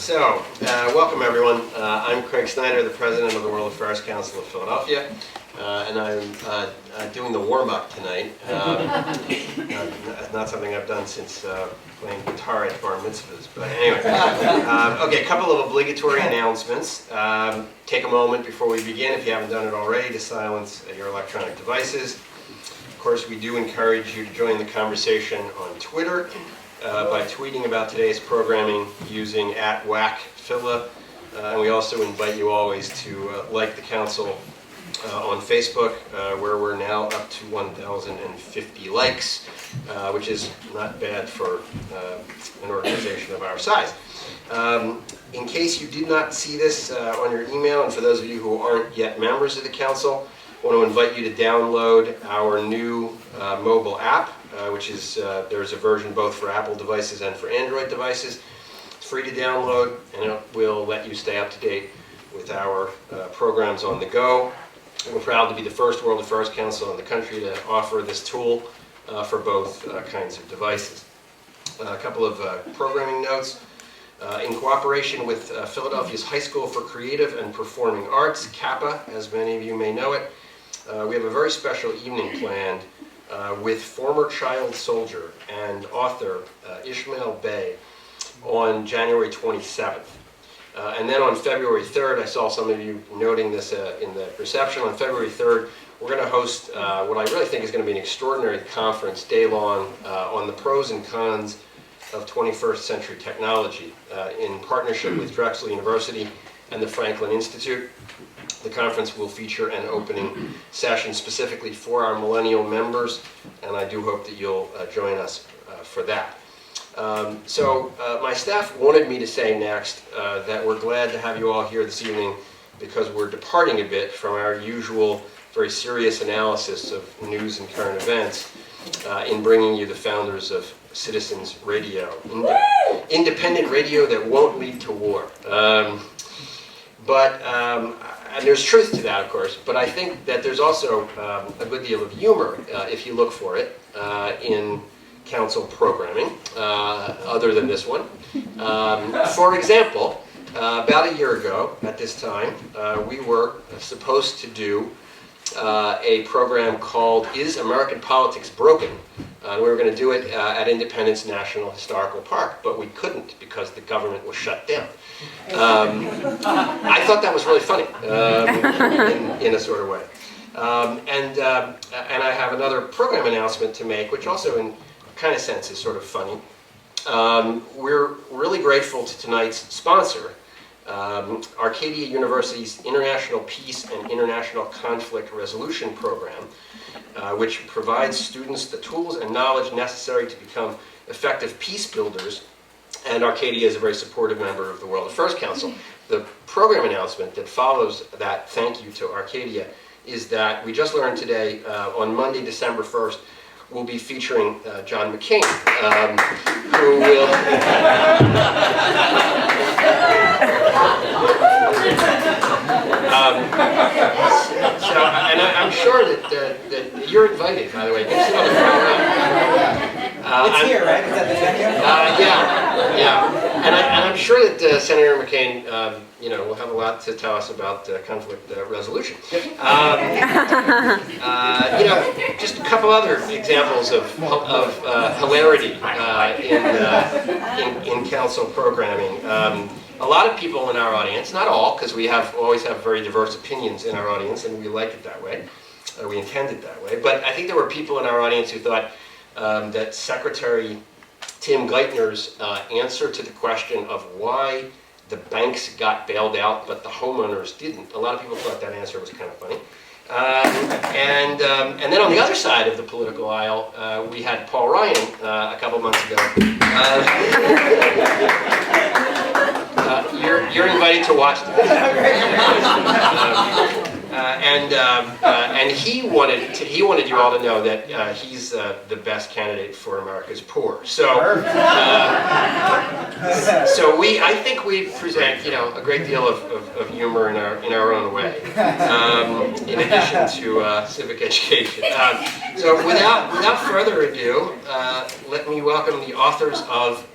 Welcome everyone. I'm Craig Snyder, the President of the World Affairs Council of Philadelphia, and I'm doing the warm-up tonight. Not something I've done since playing guitar at bar mitzvahs, but anyway. Okay, a couple of obligatory announcements. Take a moment before we begin, if you haven't done it already, to silence your electronic devices. Of course, we do encourage you to join the conversation on Twitter by tweeting about today's programming using @WACPhila. And we also invite you always to like the Council on Facebook, where we're now up to 1,050 likes, which is not bad for an organization of our size. In case you did not see this on your email, and for those of you who aren't yet members of the Council, I want to invite you to download our new mobile app, which is, there's a version both for Apple devices and for Android devices. It's free to download, and it will let you stay up to date with our programs on the go. We're proud to be the first World Affairs Council in the country to offer this tool for both kinds of devices. A couple of programming notes. In cooperation with Philadelphia's High School for Creative and Performing Arts, CAPA, as many of you may know it, we have a very special evening planned with former child soldier and author Ishmael Bey on January 27th. And then on February 3rd, I saw some of you noting this in the reception, on February 3rd, we're going to host what I really think is going to be an extraordinary conference, day-long, on the pros and cons of 21st century technology in partnership with Drexel University and the Franklin Institute. The conference will feature an opening session specifically for our Millennial members, and I do hope that you'll join us for that. My staff wanted me to say next that we're glad to have you all here this evening because we're departing a bit from our usual very serious analysis of news and current events in bringing you the founders of Citizens Radio, independent radio that won't lead to war. And there's truth to that, of course, but I think that there's also a good deal of humor, if you look for it, in Council programming, other than this one. For example, about a year ago, at this time, we were supposed to do a program called Is American Politics Broken? We were going to do it at Independence National Historical Park, but we couldn't because the government was shut down. I thought that was really funny, in a sort of way. And I have another program announcement to make, which also in kind of sense is sort of funny. We're really grateful to tonight's sponsor, Arcadia University's International Peace and International Conflict Resolution Program, which provides students the tools and knowledge necessary to become effective peace builders, and Arcadia is a very supportive member of the World Affairs Council. The program announcement that follows that thank you to Arcadia is that we just learned today, on Monday, December 1st, we'll be featuring John McCain, who will... and I'm sure that you're invited, by the way. It's here, right? Is that the venue? Yeah. And I'm sure that Senator McCain, will have a lot to tell us about conflict resolution. Just a couple other examples of hilarity in Council programming. A lot of people in our audience, not all, because we always have very diverse opinions in our audience, and we like it that way. We intend it that way. But I think there were people in our audience who thought that Secretary Tim Geithner's answer to the question of why the banks got bailed out but the homeowners didn't, a lot of people thought that answer was kind of funny. And then on the other side of the political aisle, we had Paul Ryan a couple months ago. You're invited to watch the video. And he wanted you all to know that he's the best candidate for America's poor. So I think we present a great deal of humor in our own way, in addition to civic education. So without further ado, let me welcome the authors of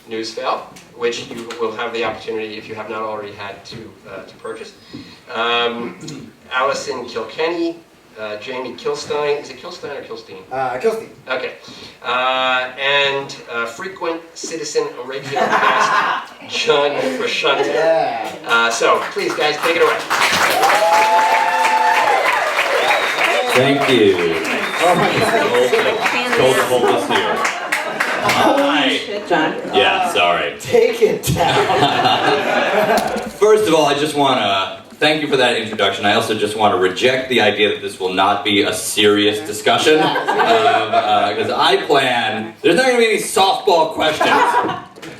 Newsfail, which you will have the opportunity, if you have not already had, to purchase. Allison Kilkenny, Jamie Kilstein. Is it Kilstein or Kilstein? Kilstein. Okay. And frequent citizen radio guest, John Frusciante. Yeah. So, please, guys, take it away. Thank you. Oh my God. Told to hold this here. Hi. John. Yeah, sorry. Take it down. First of all, I just want to thank you for that introduction. I also just want to reject the idea that this will not be a serious discussion. Because there's not going to be any softball questions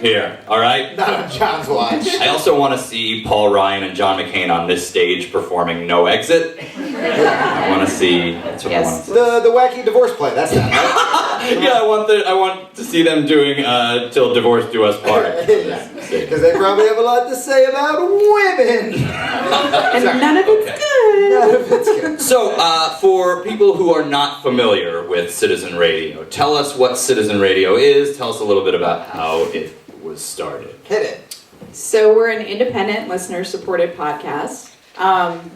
here, all right? Not on John's watch. I also want to see Paul Ryan and John McCain on this stage performing No Exit. I want to see. That's what I want to see. The wacky divorce play. That's that, right? Yeah, I want to see them doing Till Divorce Do Us Part. Because they probably have a lot to say about women. And none of it's good. None of it's good. So, for people who are not familiar with Citizen Radio, tell us what Citizen Radio is. Tell us a little bit about how it was started. Hit it. So we're an independent listener-supported podcast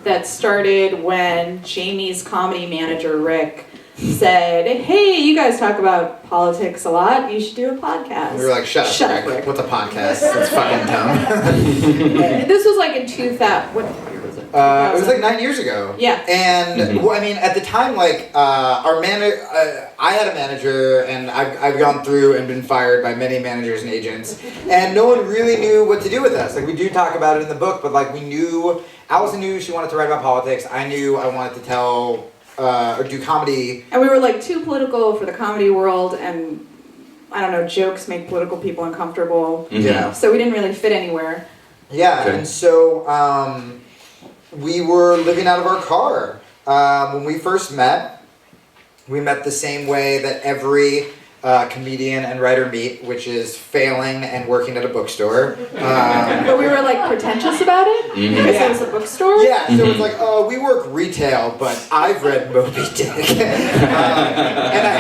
that started when Jamie's comedy manager, Rick, said, hey, you guys talk about politics a lot. You should do a podcast. We were like, shut up, Rick. What's a podcast? That's fucking dumb. This was like in 2000. What year was it? It was like 9 years ago. Yeah. And, well, I mean, at the time, like, I had a manager, and I've gone through and been fired by many managers and agents, and no one really knew what to do with us. Like, we do talk about it in the book, but, like, Allison knew she wanted to write about politics. I knew I wanted to tell, or do comedy. And we were, like, too political for the comedy world, and, I don't know, jokes make political people uncomfortable. Mm-hmm. Yeah. So we didn't really fit anywhere. Yeah, Okay. and so we were living out of our car. When we first met, we met the same way that every comedian and writer meet, which is failing and working at a bookstore. But we were like pretentious about it because Yeah. it was a bookstore. Yeah, so it's like, we work retail, but I've read Moby Dick. And I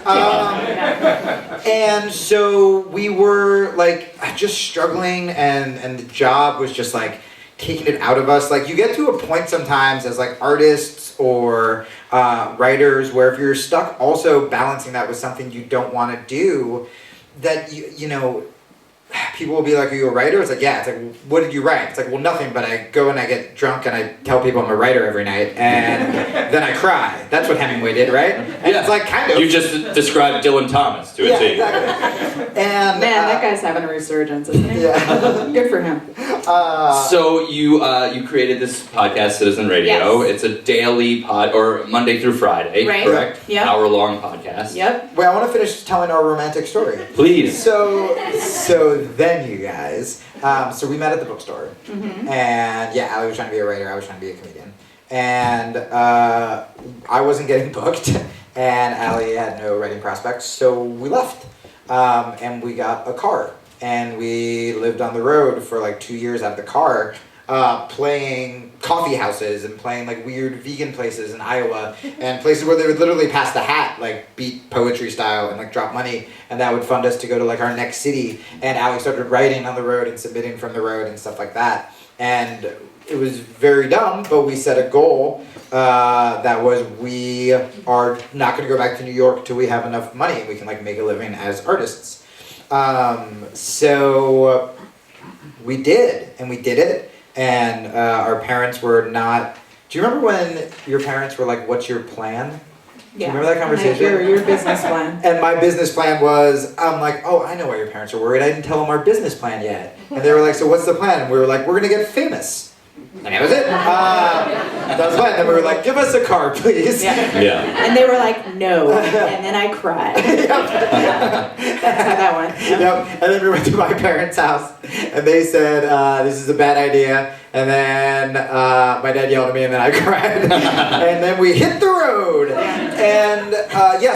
haven't. And so we were like just struggling, and the job was just like taking it out of us. Like, you get to a point sometimes as like artists or writers where if you're stuck also balancing that with something you don't want to do, that you know, people will be like, are you a writer? It's like, yeah. It's like, well, what did you write? It's like, well, nothing, but I go and I get drunk and I tell people I'm a writer every night, and then I cry. That's what Hemingway did, right? And it's like, kind of. You just described Dylan Thomas to a T. Exactly. And Man, that guy's having a resurgence, isn't he? Yeah. Good for him. So you created this podcast, Citizen Radio. Yes. It's a daily pod, or Monday through Friday, Right. correct? Yep. Hour-long podcast. Yep. Wait, I want to finish telling our romantic story. Please. So then you guys, so we met at the bookstore, and yeah, Allie was trying to be a writer, I was trying to be a comedian, and I wasn't getting booked, and Allie had no writing prospects, so we left, and we got a car, and we lived on the road for like 2 years out of the car, playing coffee houses and playing like weird vegan places in Iowa, and places where they would literally pass the hat, like beat poetry style, and like drop money, and that would fund us to go to like our next city. And Allie started writing on the road and submitting from the road and stuff like that. And it was very dumb, but we set a goal that was, we are not going to go back to New York till we have enough money and we can like make a living as artists. So we did, and we did it. And our parents were not. Do you remember when your parents were like, "What's your plan?" Do you remember that conversation? Your business plan. And my business plan was, I'm like, oh, I know why your parents are worried. I didn't tell them our business plan yet. And they were like, so what's the plan? And we were like, we're gonna get famous. And that was it. That was the plan. And then we were like, give us a car, please. Yeah. And they were like, no. And then I cried. That's how that went. Yep. And then we went to my parents' house, and they said, this is a bad idea. And then my dad yelled at me, and then I cried. And then we hit the road. And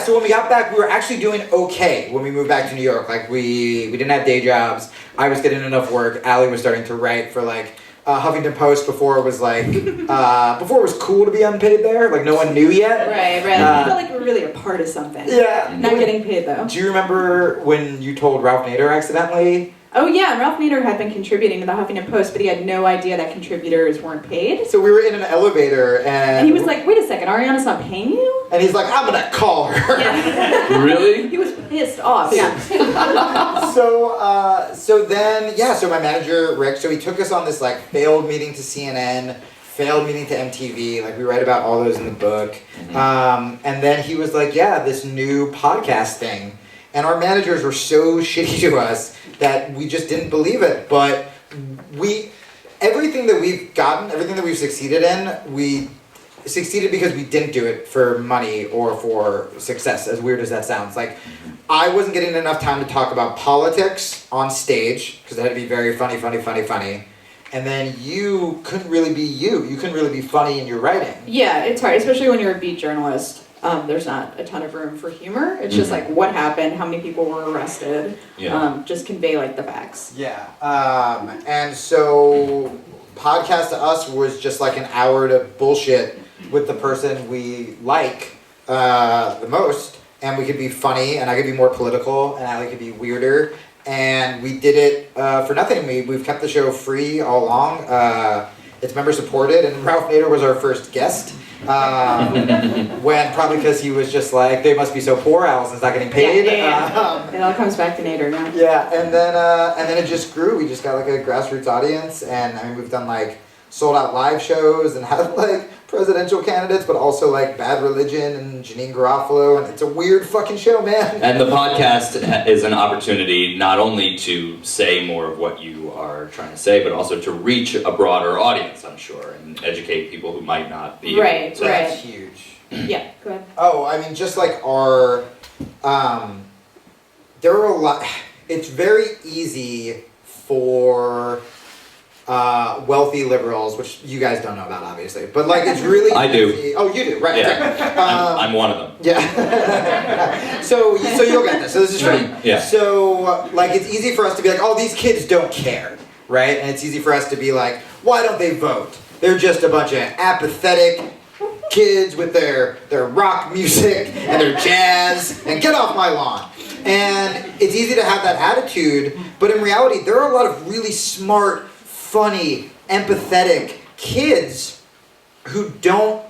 so when we got back, we were actually doing okay when we moved back to New York. Like, we didn't have day jobs. I was getting enough work. Allie was starting to write for like Huffington Post before it was like, before it was cool to be unpaid there. Like no one knew yet. Right. I felt like we were really a part of something. Yeah. Not getting paid though. Do you remember when you told Ralph Nader accidentally? Oh yeah, Ralph Nader had been contributing to the Huffington Post, but he had no idea that contributors weren't paid. So we were in an elevator And he was like, wait a second, Ariana's not paying you? and he's like, I'm gonna call her. Yeah. Really? He was pissed off. Yeah. So my manager, Rick, so he took us on this like failed meeting to CNN, failed meeting to MTV, like we write about all those in the book. And then he was like, yeah, this new podcast thing. And our managers were so shitty to us that we just didn't believe it. But everything that we've gotten, everything that we've succeeded in, we succeeded because we didn't do it for money or for success, as weird as that sounds. Like, I wasn't getting enough time to talk about politics on stage, because it had to be very funny. And then you couldn't really be you. You couldn't really be funny in your writing. Yeah, it's hard, especially when you're a beat journalist. There's not a ton of room for humor. It's just like what happened, how many people were arrested. Yeah. Just convey like the facts. Yeah. And so podcast to us was just like an hour to bullshit with the person we like the most. And we could be funny, and I could be more political, and Ali could be weirder. And we did it for nothing. We've kept the show free all along. It's member supported, and Ralph Nader was our first guest. When probably because he was just like, they must be so poor, Allison's not getting paid. Yeah. It all comes back to Nader now. Yeah, and then it just grew. We just got like a grassroots audience, and I mean we've done like sold out live shows and had like presidential candidates, but also like Bad Religion and Janine Garofalo, and it's a weird fucking show, man. And the podcast is an opportunity not only to say more of what you are trying to say, but also to reach a broader audience, I'm sure, and educate people who might not be Right, able to. right. That's huge. Yeah, go ahead. Oh, I mean, just like our, there are a lot. It's very easy for wealthy liberals, which you guys don't know about, obviously, but like it's really. I do. easy. Oh, you do, right? Yeah. right. I'm one of them. Yeah. so you'll get this. So this is true. Yeah. So like it's easy for us to be like, oh, these kids don't care, right? And it's easy for us to be like, why don't they vote? They're just a bunch of apathetic kids with their rock music and their jazz, and get off my lawn. And it's easy to have that attitude, but in reality, there are a lot of really smart, funny, empathetic kids who don't.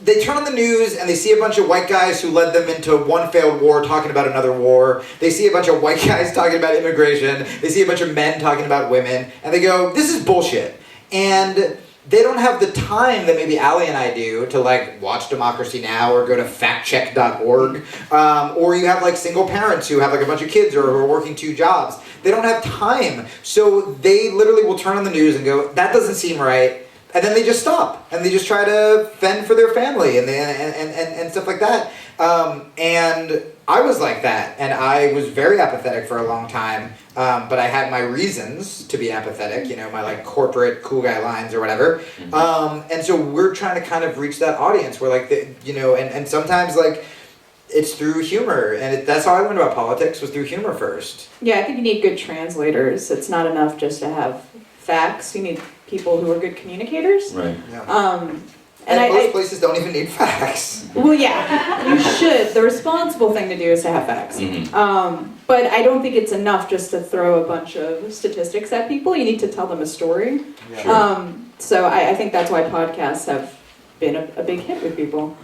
They turn on the news and they see a bunch of white guys who led them into one failed war talking about another war. They see a bunch of white guys talking about immigration. They see a bunch of men talking about women. And they go, this is bullshit. And they don't have the time that maybe Ali and I do to like watch Democracy Now! Or go to factcheck.org. Or you have like single parents who have like a bunch of kids or who are working 2 jobs. They don't have time. So they literally will turn on the news and go, that doesn't seem right. And then they just stop and they just try to fend for their family and stuff like that. And I was like that, and I was very apathetic for a long time. But I had my reasons to be apathetic, you know, my like corporate cool guy lines or whatever. And so we're trying to kind of reach that audience where like, and sometimes like it's through humor. And that's how I learned about politics, was through humor first. Yeah, I think you need good translators. It's not enough just to have facts. You need people who are good communicators. Right. Yeah. And most places don't even need facts. Well, yeah, you should. The responsible thing to do is to have facts. But I don't think it's enough just to throw a bunch of statistics at people. You need to tell them a story. Yeah. Sure. So I think that's why podcasts have been a big hit with people.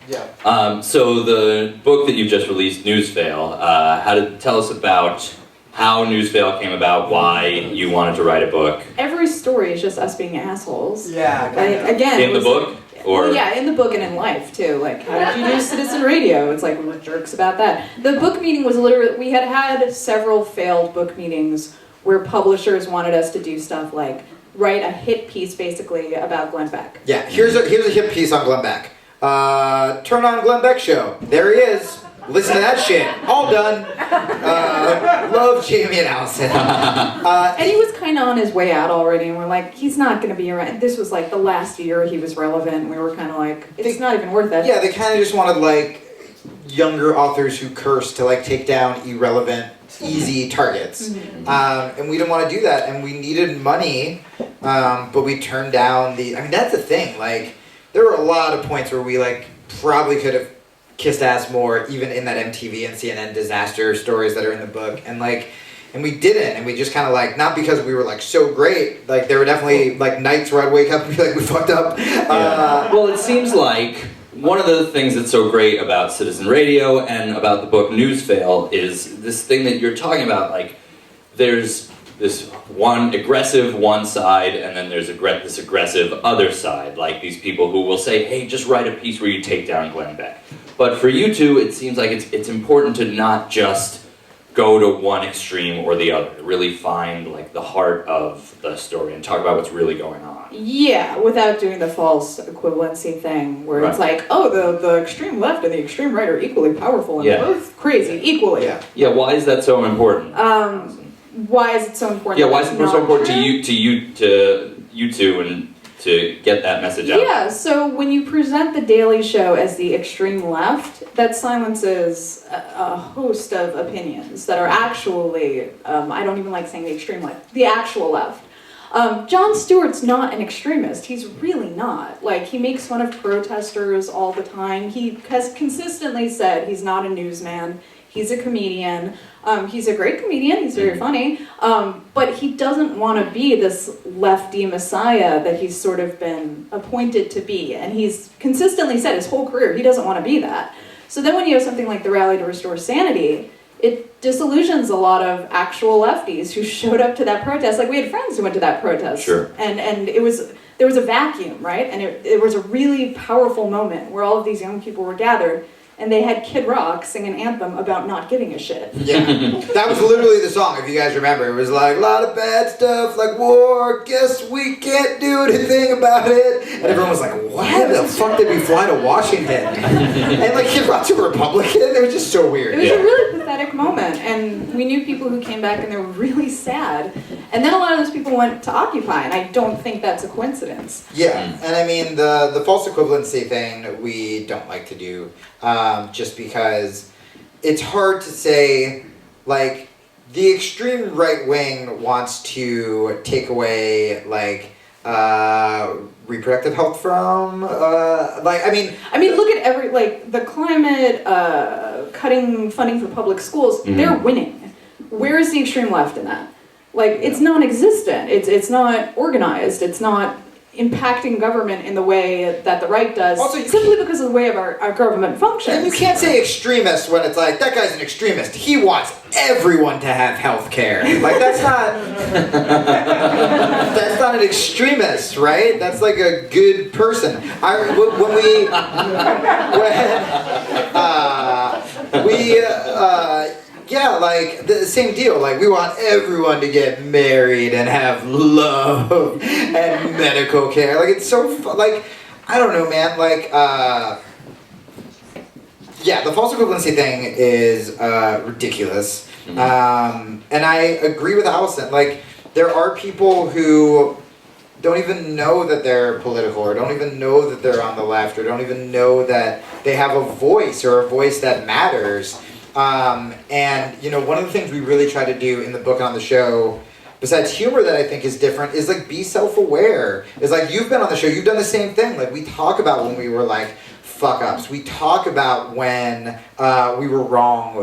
Yeah. So the book that you just released, Newsfail, tell us about how Newsfail came about, why you wanted to write a book. Every story is just us being assholes. Yeah. Again, In the book? Or well, yeah, in the book and in life too. Like, how did you do citizen radio? It's like, we're jerks about that. The book meeting was literally, we had several failed book meetings where publishers wanted us to do stuff like write a hit piece basically about Glenn Beck. Yeah, here's a hit piece on Glenn Beck. Turn on Glenn Beck show. There he is. Listen to that shit. All done. Love Jamie and Allison. And he was kind of on his way out already, and we're like, he's not going to be around. This was like the last year he was relevant, and we were kind of like, it's not even worth it. Yeah, they kind of just wanted like younger authors who curse to like take down irrelevant, easy targets. And we didn't want to do that, and we needed money, but we turned down the. I mean, that's the thing. Like, there were a lot of points where we like probably could have kissed ass more, even in that MTV and CNN disaster stories that are in the book, and we didn't, and we just kind of like, not because we were like so great, like there were definitely like nights where I'd wake up and be like, we fucked up. Well, it seems like one of the things that's so great about Citizen Radio and about the book Newsfail is this thing that you're talking about, like there's this one aggressive one side, and then there's this aggressive other side, like these people who will say, hey, just write a piece where you take down Glenn Beck. But for you two, it seems like it's important to not just go to one extreme or the other, really find like the heart of the story and talk about what's really going on. Yeah, without doing the false equivalency thing where it's like, oh, the extreme left and the extreme right are equally powerful and both crazy equally. Yeah, why is that so important? Why is it so important? Yeah, why is it so important to you two and to get that message out? Yeah, so when you present The Daily Show as the extreme left, that silences a host of opinions that are actually, I don't even like saying the extreme left, the actual left. Jon Stewart's not an extremist. He's really not. Like, he makes fun of protesters all the time. He has consistently said he's not a newsman. He's a comedian. He's a great comedian. He's very funny. But he doesn't want to be this lefty messiah that he's sort of been appointed to be. And he's consistently said his whole career he doesn't want to be that. So then when you have something like the Rally to Restore Sanity, it disillusions a lot of actual lefties who showed up to that protest. Like, we had friends who went to that protest. Sure. And there was a vacuum, right? And it was a really powerful moment where all of these young people were gathered. And they had Kid Rock sing an anthem about not giving a shit. Yeah, that was literally the song, if you guys remember. It was like, a lot of bad stuff, like war, guess we can't do anything about it. And everyone was like, why the fuck did we fly to Washington? And like, Kid Rock's a Republican? It was just so weird. It was a really pathetic moment, and we knew people who came back and they were really sad. And then a lot of those people went to Occupy, and I don't think that's a coincidence. Yeah, and I mean, the false equivalency thing we don't like to do. Just because it's hard to say, like, the extreme right wing wants to take away, like, reproductive health from, I mean, look at the climate, cutting funding for public schools, they're winning. Where is the extreme left in that? Like, it's non-existent. It's not organized. It's not impacting government in the way that the right does, also, simply because of the way of our government functions. And you can't say extremist when it's like, that guy's an extremist. He wants everyone to have health care. Like, that's not an extremist, right? That's like a good person. Yeah, like, the same deal. Like, we want everyone to get married and have love and medical care. Like, it's so like, I don't know, man. Like, yeah, the false equivalency thing is ridiculous. And I agree with Allison. Like, there are people who don't even know that they're political, or don't even know that they're on the left, or don't even know that they have a voice, or a voice that matters. And, you know, one of the things we really try to do in the book and on the show, besides humor that I think is different, is like, be self-aware. It's like, you've been on the show, you've done the same thing. Like, we talk about when we were like fuck-ups. We talk about when we were wrong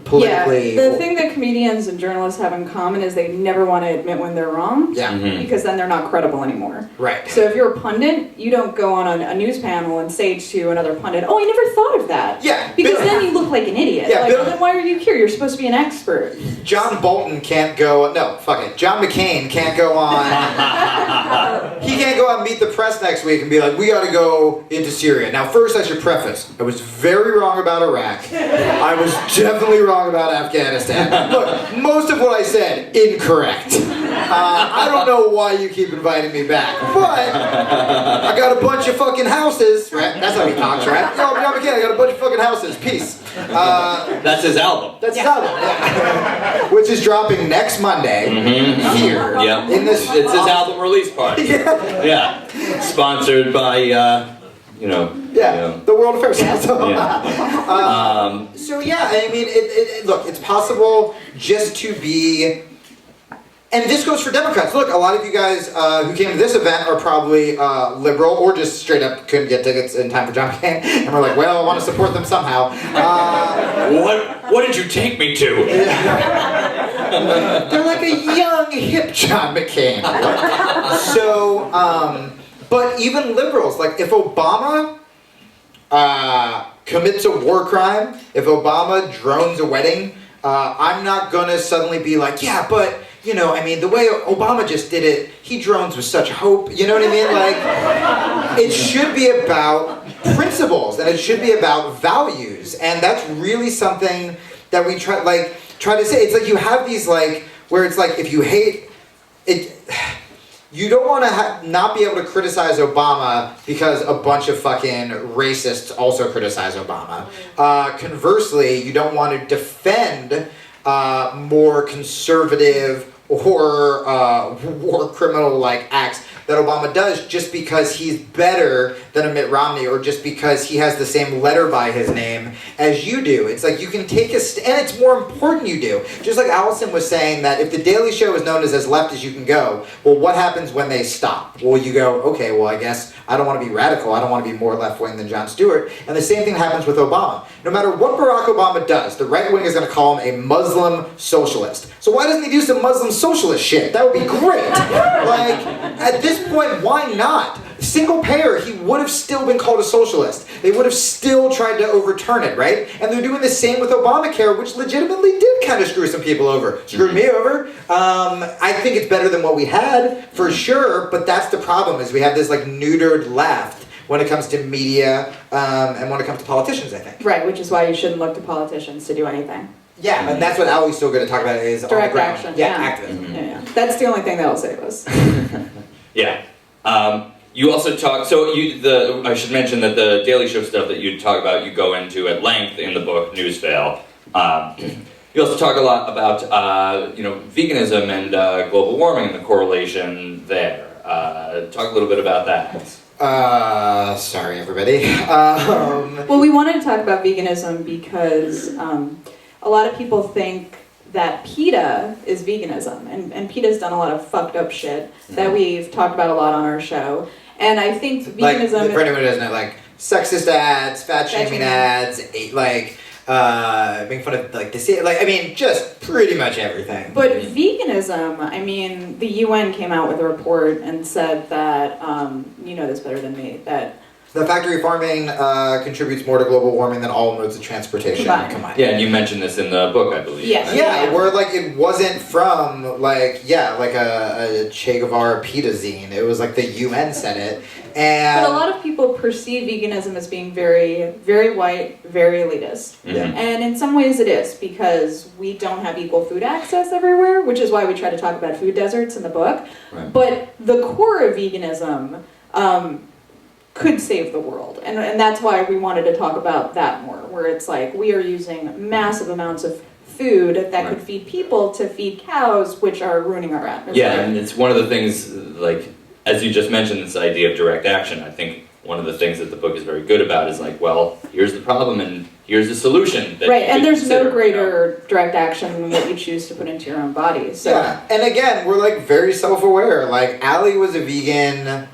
politically. Yeah, the thing that comedians and journalists have in common is they never want to admit when they're wrong. Yeah. Because then they're not credible anymore. Right. So if you're a pundit, you don't go on a news panel and say to another pundit, oh, I never thought of that. Yeah. Because then you look like an idiot. Yeah, well, then why are you here? You're supposed to be an expert. John Bolton can't go, no, fuck it. John McCain can't go on, he can't go out and meet the press next week and be like, we gotta go into Syria. Now, first I should preface, I was very wrong about Iraq. I was definitely wrong about Afghanistan. Look, most of what I said, incorrect. I don't know why you keep inviting me back, but I got a bunch of fucking houses, right? That's how he talks, right? Yo, John McCain, I got a bunch of fucking houses, peace. That's his album. That's his album, yeah. Which is dropping next Monday here. Yeah. In this, it's his album release party. Yeah. Sponsored by the world affairs. Yeah. So yeah, I mean, look, it's possible just to be, and this goes for Democrats. Look, a lot of you guys who came to this event are probably liberal or just straight up couldn't get tickets in time for John McCain, and we're like, well, I want to support them somehow. What did you take me to? They're like a young, hip John McCain. So, but even liberals, like if Obama commits a war crime, if Obama drones a wedding, I'm not gonna suddenly be like, yeah, but, I mean, the way Obama just did it, he drones with such hope, you know what I mean? Like, it should be about principles, and it should be about values, and that's really something that we try to say. It's like you have these, like, where it's like, if you hate it, you don't want to not be able to criticize Obama because a bunch of fucking racists also criticize Obama. Conversely, you don't want to defend more conservative or war criminal-like acts that Obama does just because he's better than a Mitt Romney or just because he has the same letter by his name as you do. It's like you can take and it's more important you do. Just like Allison was saying that if the Daily Show is known as left as you can go, well, what happens when they stop? Well, you go, okay, well, I guess I don't want to be radical. I don't want to be more left-wing than Jon Stewart. And the same thing happens with Obama. No matter what Barack Obama does, the right wing is going to call him a Muslim socialist. So why doesn't he do some Muslim socialist shit? That would be great. Like, at this point, why not? Single payer, he would have still been called a socialist. They would have still tried to overturn it, right? And they're doing the same with Obamacare, which legitimately did kind of screw some people over. Screwed me over. I think it's better than what we had, for sure, but that's the problem, is we have this, like, neutered left when it comes to media and when it comes to politicians, I think. Right, which is why you shouldn't look to politicians to do anything. Yeah, and that's what Ali's still going to talk about is direct on the ground. action. Yeah, activism. Yeah. That's the only thing that'll save us. Yeah. You also talk, I should mention that the Daily Show stuff that you talk about, you go into at length in the book, Newsfail. You also talk a lot about, veganism and global warming and the correlation there. Talk a little bit about that. Sorry, everybody. Well, we wanted to talk about veganism because a lot of people think that PETA is veganism, and PETA's done a lot of fucked up shit that we've talked about a lot on our show. And I think veganism... Like, for anyone who doesn't know, like, sexist ads, fat-shaming ads, making fun of, like, just pretty much everything. But veganism, I mean, the UN came out with a report and said that, you know this better than me, that... The factory farming contributes more to global warming than all modes of transportation. Come on. Yeah, and you mentioned this in the book, I believe. Yeah. Yeah, where, like, it wasn't from, a Che Guevara PETA zine. It was, like, the UN said it. And but a lot of people perceive veganism as being very, very white, very elitist. Mm-hmm. Yeah. And in some ways it is, because we don't have equal food access everywhere, which is why we try to talk about food deserts in the book. Right. But the core of veganism could save the world. And that's why we wanted to talk about that more, where it's like we are using massive amounts of food that could feed people to feed cows, which are ruining our atmosphere. Yeah, and it's one of the things, like, as you just mentioned, this idea of direct action. I think one of the things that the book is very good about is like, well, here's the problem and here's the solution. That right, you and there's consider, no greater direct action than what you choose to put into your own body. So. Yeah, and again, we're like very self-aware. Like, Allie was a vegan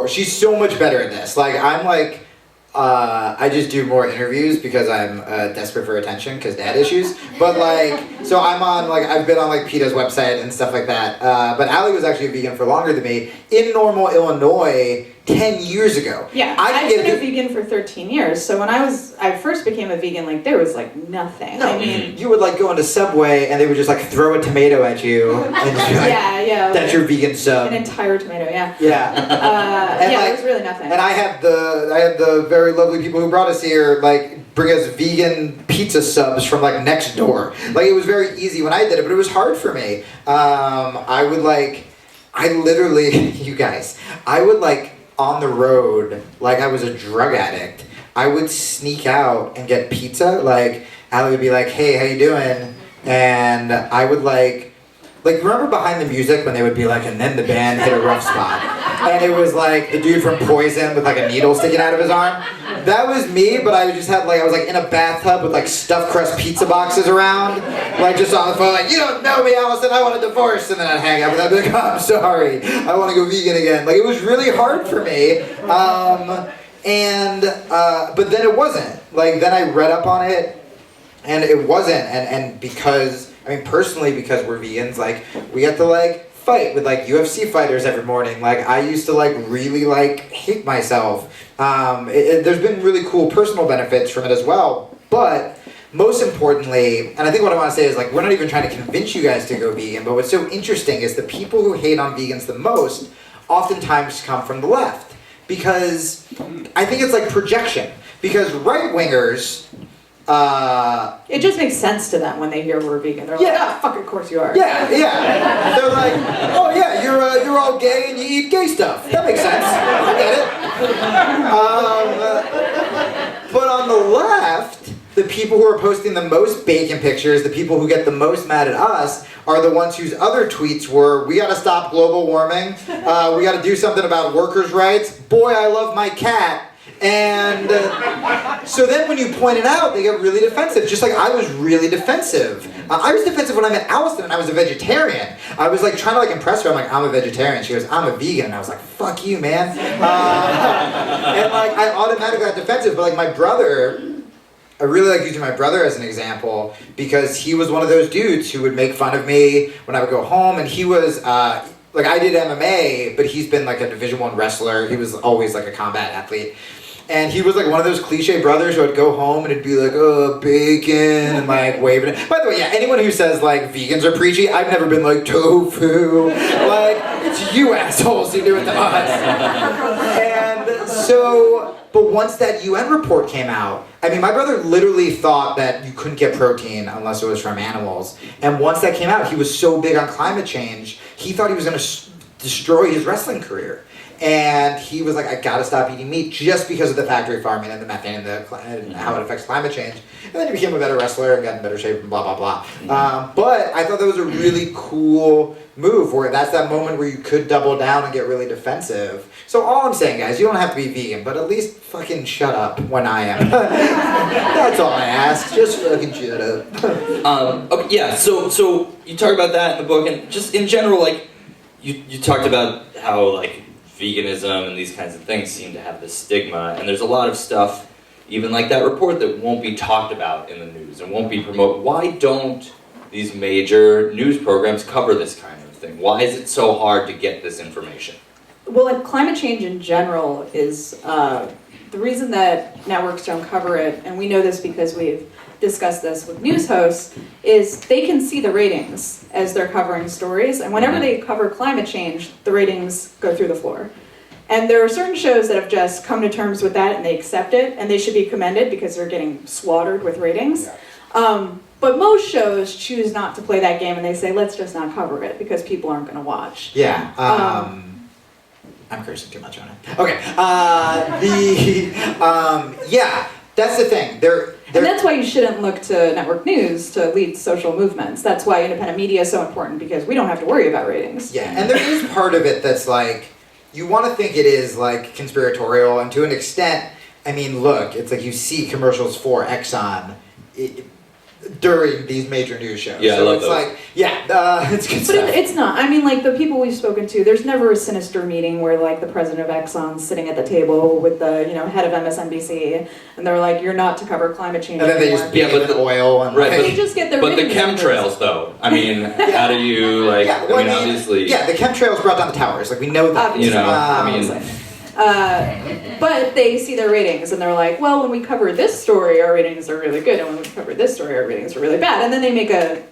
she's so much better at this. Like, I'm like, I just do more interviews because I'm desperate for attention because dad issues. But like, so I've been on like PETA's website and stuff like that. But Allie was actually a vegan for longer than me in Normal, Illinois, 10 years ago. Yeah, I've been a vegan for 13 years. So when I first became a vegan, like there was like nothing. No, I mean, you would like go into Subway and they would just like throw a tomato at you. And just be like, yeah. That's your vegan sub. An entire tomato, yeah. Yeah. And there was really nothing. And I had the very lovely people who brought us here like bring us vegan pizza subs from like next door. Like, it was very easy when I did it, but it was hard for me. I would on the road, like I was a drug addict, I would sneak out and get pizza. Like, Allie would be like, hey, how you doing? And I would like remember Behind the Music when they would be like, and then the band hit a rough spot. and it was like the dude from Poison with like a needle sticking out of his arm. That was me, but I just had like, I was like in a bathtub with like stuffed crust pizza boxes around, like just on the phone, like, you don't know me, Allison, I want a divorce, and then I'd hang up and I'd be like, oh, I'm sorry, I want to go vegan again. Like, it was really hard for me, but then it wasn't. Like, then I read up on it, and it wasn't, and because, I mean, personally, because we're vegans, like, we get to, like, fight with, like, UFC fighters every morning. Like, I used to, like, really, like, hate myself. There's been really cool personal benefits from it as well, but most importantly, and I think what I want to say is, like, we're not even trying to convince you guys to go vegan, but what's so interesting is the people who hate on vegans the most oftentimes come from the left, because I think it's, like, projection. Because right-wingers, it just makes sense to them when they hear we're vegan. They're like, ah, fuck, of course you are. Yeah. They're like, oh yeah, you're all gay and you eat gay stuff. That makes sense. I get it. But on the left, the people who are posting the most bacon pictures, the people who get the most mad at us, are the ones whose other tweets were, we gotta stop global warming, we gotta do something about workers' rights, boy, I love my cat. And so then when you point it out, they get really defensive. Just like I was really defensive. I was defensive when I met Allison and I was a vegetarian. I was like trying to like impress her. I'm like, I'm a vegetarian. She goes, I'm a vegan. And I was like, fuck you, man. And like I automatically got defensive. But like my brother, I really like using my brother as an example because he was one of those dudes who would make fun of me when I would go home. And he was... like I did MMA, but he's been like a Division I wrestler. He was always like a combat athlete. And he was like one of those cliche brothers who would go home and it'd be like, oh, bacon, and like waving it. By the way, yeah, anyone who says like vegans are preachy, I've never been like tofu. Like, it's you assholes who do it to us. And so, but once that UN report came out, I mean, my brother literally thought that you couldn't get protein unless it was from animals. And once that came out, he was so big on climate change, he thought he was going to destroy his wrestling career. And he was like, I gotta stop eating meat just because of the factory farming and the methane and how it affects climate change. And then he became a better wrestler and got in better shape and blah, blah, blah. But I thought that was a really cool move where that's that moment where you could double down and get really defensive. So all I'm saying, guys, you don't have to be vegan, but at least fucking shut up when I am. That's all I ask. Just fucking shut up. Okay, yeah, so you talk about that in the book, and just in general, like, you talked about how, like, veganism and these kinds of things seem to have this stigma, and there's a lot of stuff, even like that report, that won't be talked about in the news and won't be promoted. Why don't these major news programs cover this kind of thing? Why is it so hard to get this information? Well, like climate change in general is the reason that networks don't cover it, and we know this because we've discussed this with news hosts, is they can see the ratings as they're covering stories, and whenever they cover climate change, the ratings go through the floor. And there are certain shows that have just come to terms with that and they accept it, and they should be commended because they're getting slaughtered with ratings. But most shows choose not to play that game, and they say, let's just not cover it because people aren't going to watch. Yeah. I'm cursing too much on it. Okay. Yeah, that's the thing. And that's why you shouldn't look to network news to lead social movements. That's why independent media is so important, because we don't have to worry about ratings. Yeah, and there is part of it that's like, you want to think it is like conspiratorial, and to an extent, I mean, look, it's like you see commercials for Exxon during these major news shows. Yeah, so I love it's those. Like, it's good But stuff. it's not. I mean, like, the people we've spoken to, there's never a sinister meeting where, like, the president of Exxon's sitting at the table with the, head of MSNBC, and they're like, you're not to cover climate change And then they anymore. just beat it with oil and Right, They just get their But the ratings numbers. chemtrails, though, I mean, how do you, like, Yeah, well, obviously... Yeah, the chemtrails brought down the towers. Like, we know that. Obviously. I But they see their ratings and they're like, well, when we cover this story, our ratings are really good, and when we cover this story, our ratings are really bad. And then they make a,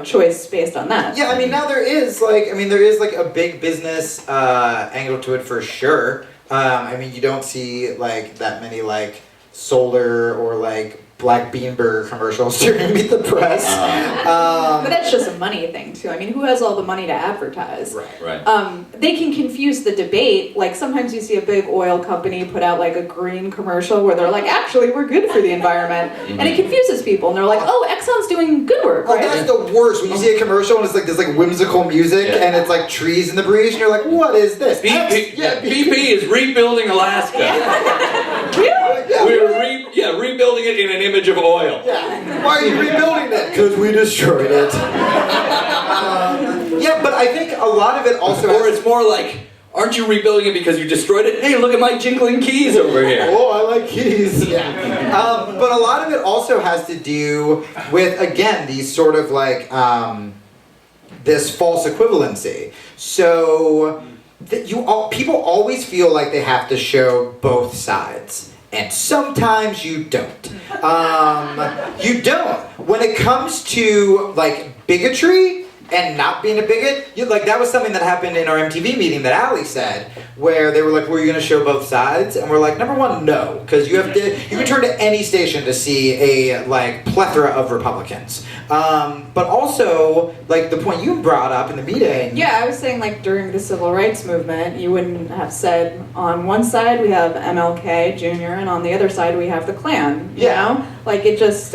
choice based on that. Yeah, I mean, now there is like a big business angle to it for sure. I mean, you don't see like that many like solar or like black bean burger commercials during Meet the Press. But that's just a money thing too. I mean, who has all the money to advertise? Right. They can confuse the debate. Like sometimes you see a big oil company put out like a green commercial where they're like, actually, we're good for the environment. And it confuses people. And they're like, oh, Exxon's doing good work, Oh, right? that's the worst. When you see a commercial and it's like this like whimsical music and it's like trees in the breeze and you're like, what is this? BP is rebuilding Alaska. We're rebuilding it in an image of oil. Yeah. Why are you rebuilding it? Because we destroyed it. Yeah, but I think a lot of it also Or it's more like, aren't you rebuilding it because you destroyed it? Hey, look at my jingling keys over here. Oh, I like keys. Yeah. But a lot of it also has to do with, again, these sort of like, this false equivalency. So, people always feel like they have to show both sides. And sometimes you don't. You don't. When it comes to, like, bigotry and not being a bigot, like, that was something that happened in our MTV meeting that Ali said, where they were like, were you going to show both sides? And we're like, number one, no. Because you can turn to any station to see a, like, plethora of Republicans. But also, like, the point you brought up in the meeting. Yeah, I was saying, like, during the civil rights movement, you wouldn't have said, on one side we have MLK Jr., and on the other side we have the Klan, you know? Like, it just,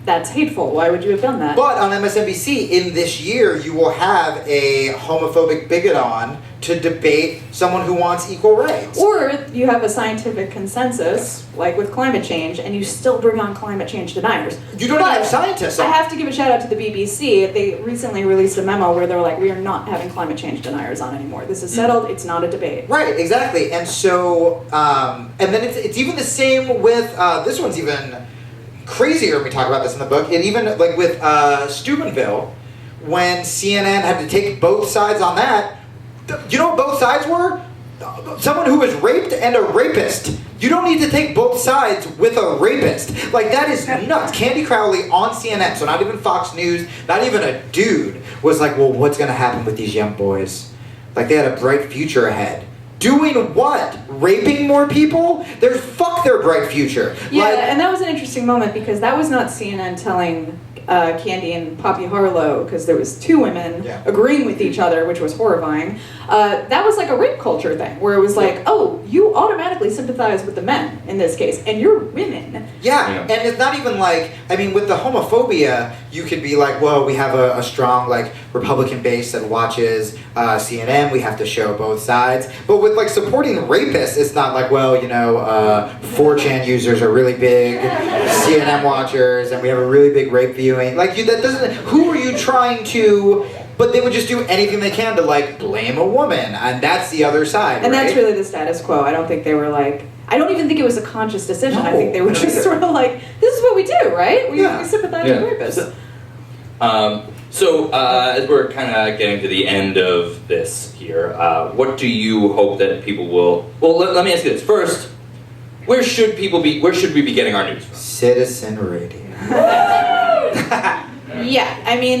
that's hateful. Why would you have done that? But on MSNBC, in this year, you will have a homophobic bigot on to debate someone who wants equal rights. Or you have a scientific consensus, like with climate change, and you still bring on climate change deniers. You don't even have scientists on. I have to give a shout out to the BBC. They recently released a memo where they're like, we are not having climate change deniers on anymore. This is settled. It's not a debate. Right, exactly. And so, and then it's even the same with, this one's even crazier when we talk about this in the book. And even like with Steubenville, when CNN had to take both sides on that, you know what both sides were? Someone who was raped and a rapist. You don't need to take both sides with a rapist. Like, that is nuts. Candy Crowley on CNN, so not even Fox News, not even a dude, was like, well, what's going to happen with these young boys? Like, they had a bright future ahead. Doing what? Raping more people? Fuck their bright future. Yeah, like, and that was an interesting moment because that was not CNN telling Candy and Poppy Harlow, because there was two women agreeing with each other, which was horrifying. That was like a rape culture thing, where it was like, oh, you automatically sympathize with the men in this case, and you're women. Yeah, and it's not even like, I mean, with the homophobia, you could be like, well, we have a strong, like, Republican base that watches CNN, we have to show both sides. But with, like, supporting rapists, it's not like, well, you know, 4chan users are really big CNN watchers, and we have a really big rape viewing. Like, that doesn't, who are you trying to, but they would just do anything they can to, like, blame a woman, and that's the other side, And right? that's really the status quo. I don't think they were like, I don't even think it was a conscious decision. I think they were just sort of like, this is what we do, right? We sympathize with rapists. So, as we're kind of getting to the end of this here, what do you hope that people will... Well, let me ask you this. First, where should we be getting our news from? Citizen Radio. Yeah, I mean,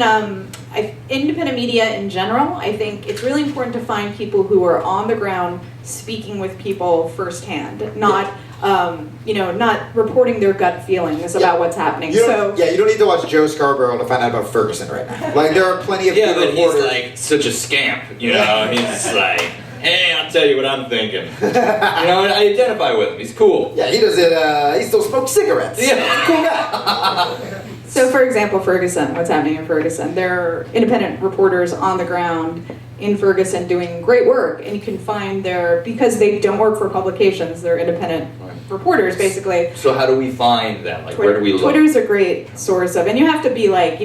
independent media in general, I think it's really important to find people who are on the ground speaking with people firsthand, not not reporting their gut feelings about what's happening. You don't need to watch Joe Scarborough to find out about Ferguson right now. Like, there are plenty of good but reporters. he's like such a scamp, you know? He's just like, hey, I'll tell you what I'm thinking. You know, and I identify with him. He's cool. Yeah, he does it, he still smokes cigarettes. Yeah. He's a cool guy. So, for example, Ferguson, what's happening in Ferguson? There are independent reporters on the ground in Ferguson doing great work, and you can find because they don't work for publications, they're independent reporters, basically. So how do we find them? Like, Twitter, where do we look? Twitter's a great source of, and you have to be like,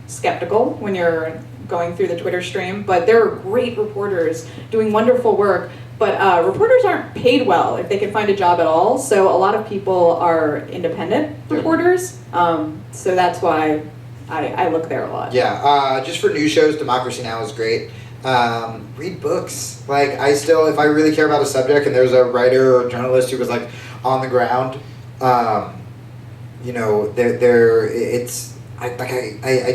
skeptical when you're going through the Twitter stream, but there are great reporters doing wonderful work. But reporters aren't paid well if they can find a job at all, so a lot of people are independent reporters, so that's why I look there a lot. Yeah, just for news shows, Democracy Now! Is great. Read books. Like, if I really care about a subject and there's a writer or a journalist who was, like, on the ground, I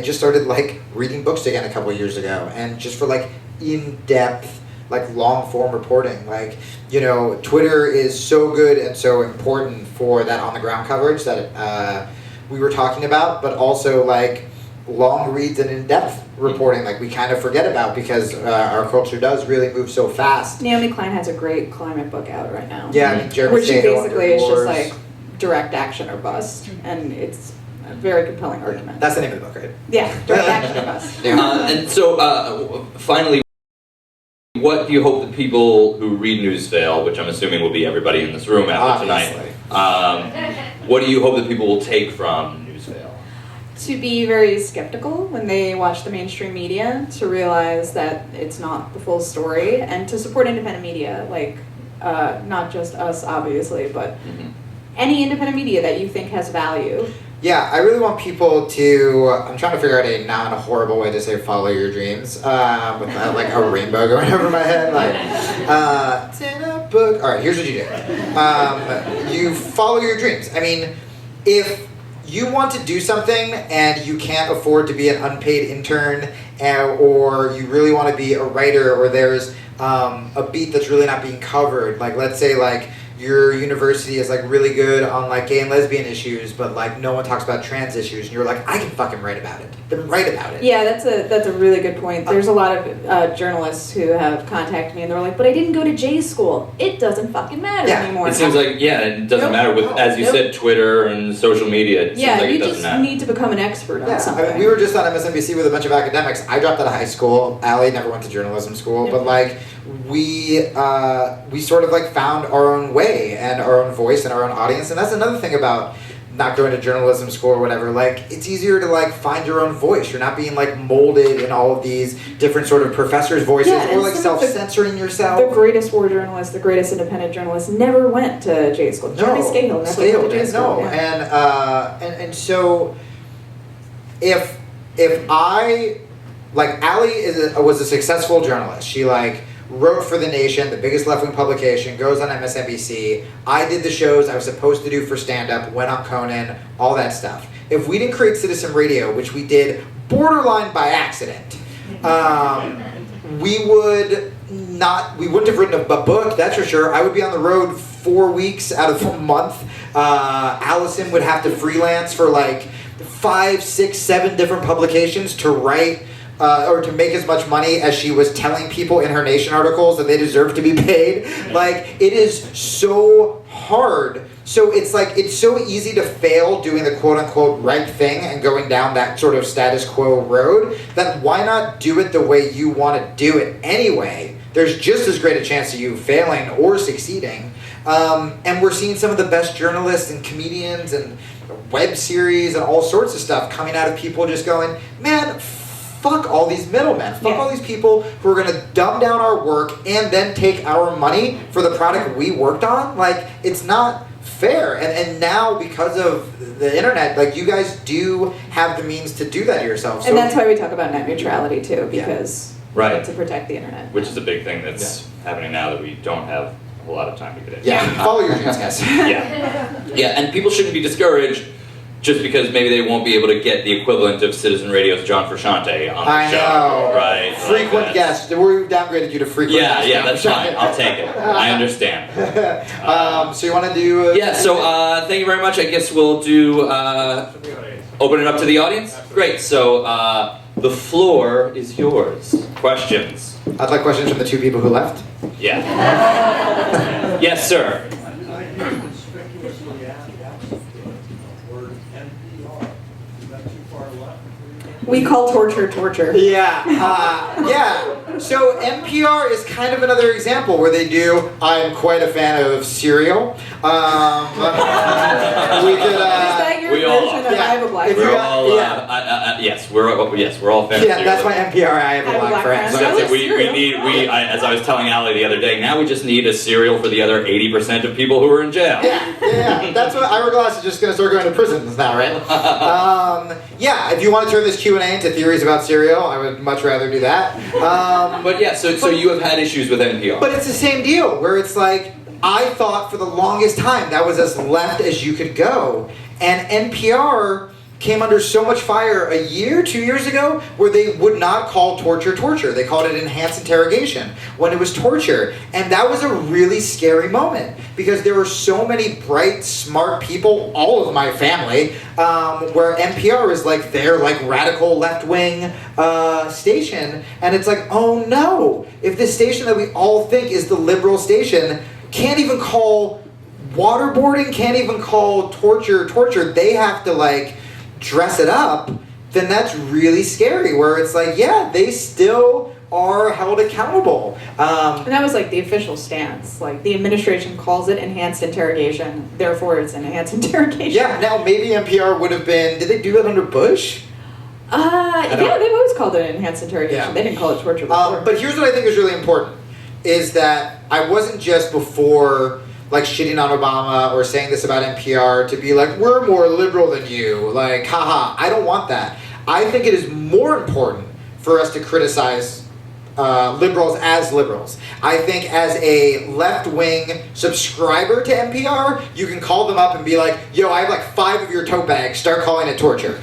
just started, like, reading books again a couple of years ago, and just for, like, in-depth, like, long-form reporting. Like, Twitter is so good and so important for that on-the-ground coverage that we were talking about, but also like long reads and in-depth reporting, like we kind of forget about because our culture does really move so fast. Naomi Klein has a great climate book out right now. Yeah, I mean, Jeremy Where she Stahl basically is just Wars. like direct action or bust, and it's a very compelling argument. That's the name of the book, right? Yeah, direct action or bust. And so, finally, what do you hope the people who read Newsfail, which I'm assuming will be everybody in this room after Obviously. tonight, what do you hope that people will take from Newsfail? To be very skeptical when they watch the mainstream media, to realize that it's not the full story, and to support independent media, like not just us, obviously, but any independent media that you think has value. Yeah, I really want people to. I'm trying to figure out a non-horrible way to say "follow your dreams" without like a rainbow going over my head. Like, it's in a book. All right, here's what you do. You follow your dreams. I mean, if you want to do something and you can't afford to be an unpaid intern, or you really want to be a writer, or there's a beat that's really not being covered. Like, let's say like your university is like really good on like gay and lesbian issues, but like no one talks about trans issues, and you're like, I can fucking write about it. Then write about it. Yeah, that's a really good point. There's a lot of journalists who have contacted me, and they're like, "But I didn't go to J school. It doesn't fucking matter anymore." It seems like, it doesn't matter with, as you said, Twitter and social media. It seems like you it doesn't just matter. need to become an expert on something. I mean, we were just on MSNBC with a bunch of academics. I dropped out of high school. Allie never went to journalism school, but like we sort of like found our own way and our own voice and our own audience, and that's another thing about not going to journalism school or whatever. Like, it's easier to like find your own voice. You're not being like molded in all of these different sort of professors' voices, or like self-censoring yourself. The greatest war journalists, the greatest independent journalists, never went to J school. Jeremy Scahill never went to J school. And so if I like Allie was a successful journalist. She like wrote for The Nation, the biggest left-wing publication, goes on MSNBC. I did the shows I was supposed to do for stand-up, went on Conan, all that stuff. If we didn't create Citizen Radio, which we did borderline by accident, we wouldn't have written a book, that's for sure. I would be on the road 4 weeks out of a month. Allison would have to freelance for like 5, 6, 7 different publications to write or to make as much money as she was telling people in her Nation articles that they deserve to be paid. Like, it is so hard. So it's like, it's so easy to fail doing the quote-unquote right thing and going down that sort of status quo road, that why not do it the way you want to do it anyway? There's just as great a chance of you failing or succeeding. And we're seeing some of the best journalists and comedians and web series and all sorts of stuff coming out of people just going, man, fuck all these middlemen. Fuck all these people who are going to dumb down our work and then take our money for the product we worked on. Like, it's not fair. And now, because of the internet, like, you guys do have the means to do that yourself. So, and that's why we talk about net neutrality too, because Right. to protect the internet. Which is a big thing that's happening now that we don't have a whole lot of time to get into. yeah, follow your dreams, guys. Yeah, and people shouldn't be discouraged just because maybe they won't be able to get the equivalent of Citizen Radio's John Frusciante on the I show. know. Right? Frequent guest. We've downgraded you to frequent guest. Yeah, that's fine. I'll take it. I understand. So you want to do... Thank you very much. I guess we'll do... open it up to the audience? Great. So, the floor is yours. Questions? I'd like questions from the 2 people who left. Yeah. Yes, sir. We call torture torture. Yeah. So NPR is kind of another example where they do. I'm quite a fan of Serial. We could. Is that your we all version of are. I Have a Black If We're Friend? all, yes, we're all fans. Yeah, that's why NPR. I have a black friend. friend. So that's it. Serial. As I was telling Allie the other day, now we just need a cereal for the other 80% of people who are in jail. Yeah. That's what Ira Glass is just going to start going to prisons now, right? If you want to turn this Q&A into theories about Serial, I would much rather do that. But yeah, so you have had issues with NPR. But it's the same deal, where it's like, I thought for the longest time that was as left as you could go. And NPR came under so much fire a year, 2 years ago, where they would not call torture torture. They called it enhanced interrogation when it was torture. And that was a really scary moment because there were so many bright, smart people, all of my family, where NPR is like their like radical left-wing station. And it's like, oh no, if this station that we all think is the liberal station can't even call waterboarding, can't even call torture torture, they have to like dress it up, then that's really scary, where it's like, yeah, they still are held accountable. And that was like the official stance. Like the administration calls it enhanced interrogation, therefore it's an enhanced interrogation. Yeah, now maybe NPR would have been, did they do that under Bush? Yeah, they've always called it enhanced interrogation. Yeah. They didn't call it torture before. But here's what I think is really important, is that I wasn't just before like shitting on Obama or saying this about NPR to be like, we're more liberal than you, like, haha. I don't want that. I think it is more important for us to criticize liberals as liberals. I think as a left-wing subscriber to NPR, you can call them up and be like, yo, I have like 5 of your tote bags, start calling it torture.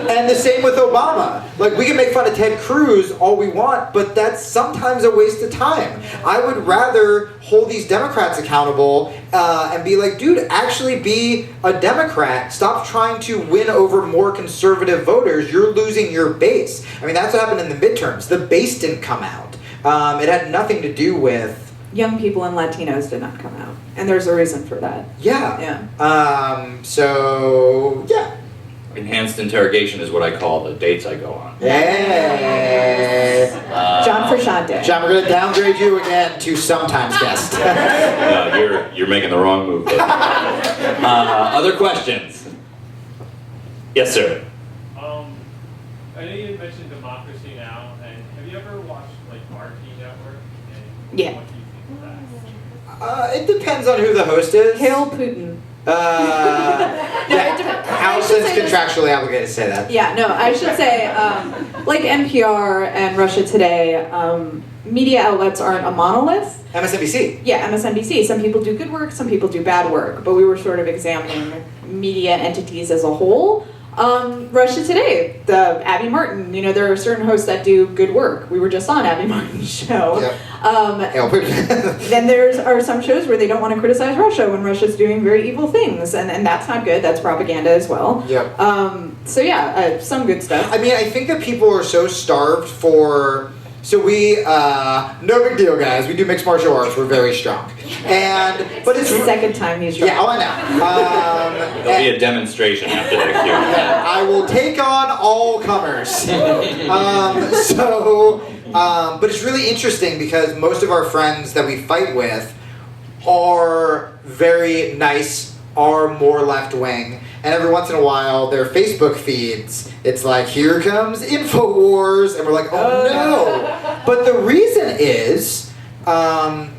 And the same with Obama. Like, we can make fun of Ted Cruz all we want, but that's sometimes a waste of time. I would rather hold these Democrats accountable and be like, dude, actually be a Democrat. Stop trying to win over more conservative voters. You're losing your base. I mean, that's what happened in the midterms. The base didn't come out. It had nothing to do with... Young people and Latinos did not come out. And there's a reason for that. Yeah. Yeah. So, yeah. Enhanced interrogation is what I call the dates I go on. Yeah. John Frusciante. John, we're going to downgrade you again to sometimes guest. No, you're making the wrong move. Other questions? Yes, sir. I know you mentioned Democracy Now, and have you ever watched like RT Network? And Yeah. What do you think of that? It depends on who the host is. Hail Putin. Allison's contractually obligated to say that. Yeah, no, I should say, like NPR and Russia Today, media outlets aren't a monolith. MSNBC. Yeah, MSNBC. Some people do good work, some people do bad work, but we were sort of examining media entities as a whole. Russia Today, the Abby Martin, there are certain hosts that do good work. We were just on Abby Martin's show. Yep. Then are some shows where they don't want to criticize Russia when Russia's doing very evil things, and that's not good. That's propaganda as well. Yep. So yeah, some good stuff. I mean, I think that people are so starved for... So we, no big deal, guys. We do mixed martial arts. We're very strong. But it's... the second time he's drunk. Yeah, oh, I know. There'll be a demonstration after the Q&A. Yeah, I will take on all comers. But it's really interesting because most of our friends that we fight with are very nice, are more left-wing, and every once in a while, their Facebook feeds, it's like, here comes InfoWars, and we're like, oh no. But the reason is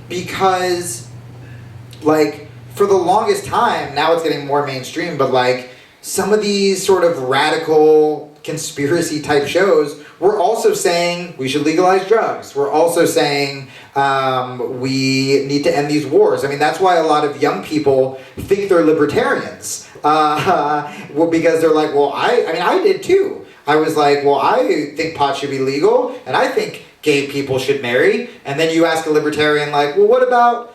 because, like, for the longest time, now it's getting more mainstream, but like, some of these sort of radical conspiracy type shows, we're also saying we should legalize drugs. We're also saying we need to end these wars. I mean, that's why a lot of young people think they're libertarians. Well, because they're like, well, I did too. I was like, well, I think pot should be legal, and I think gay people should marry. And then you ask a libertarian, like, well, what about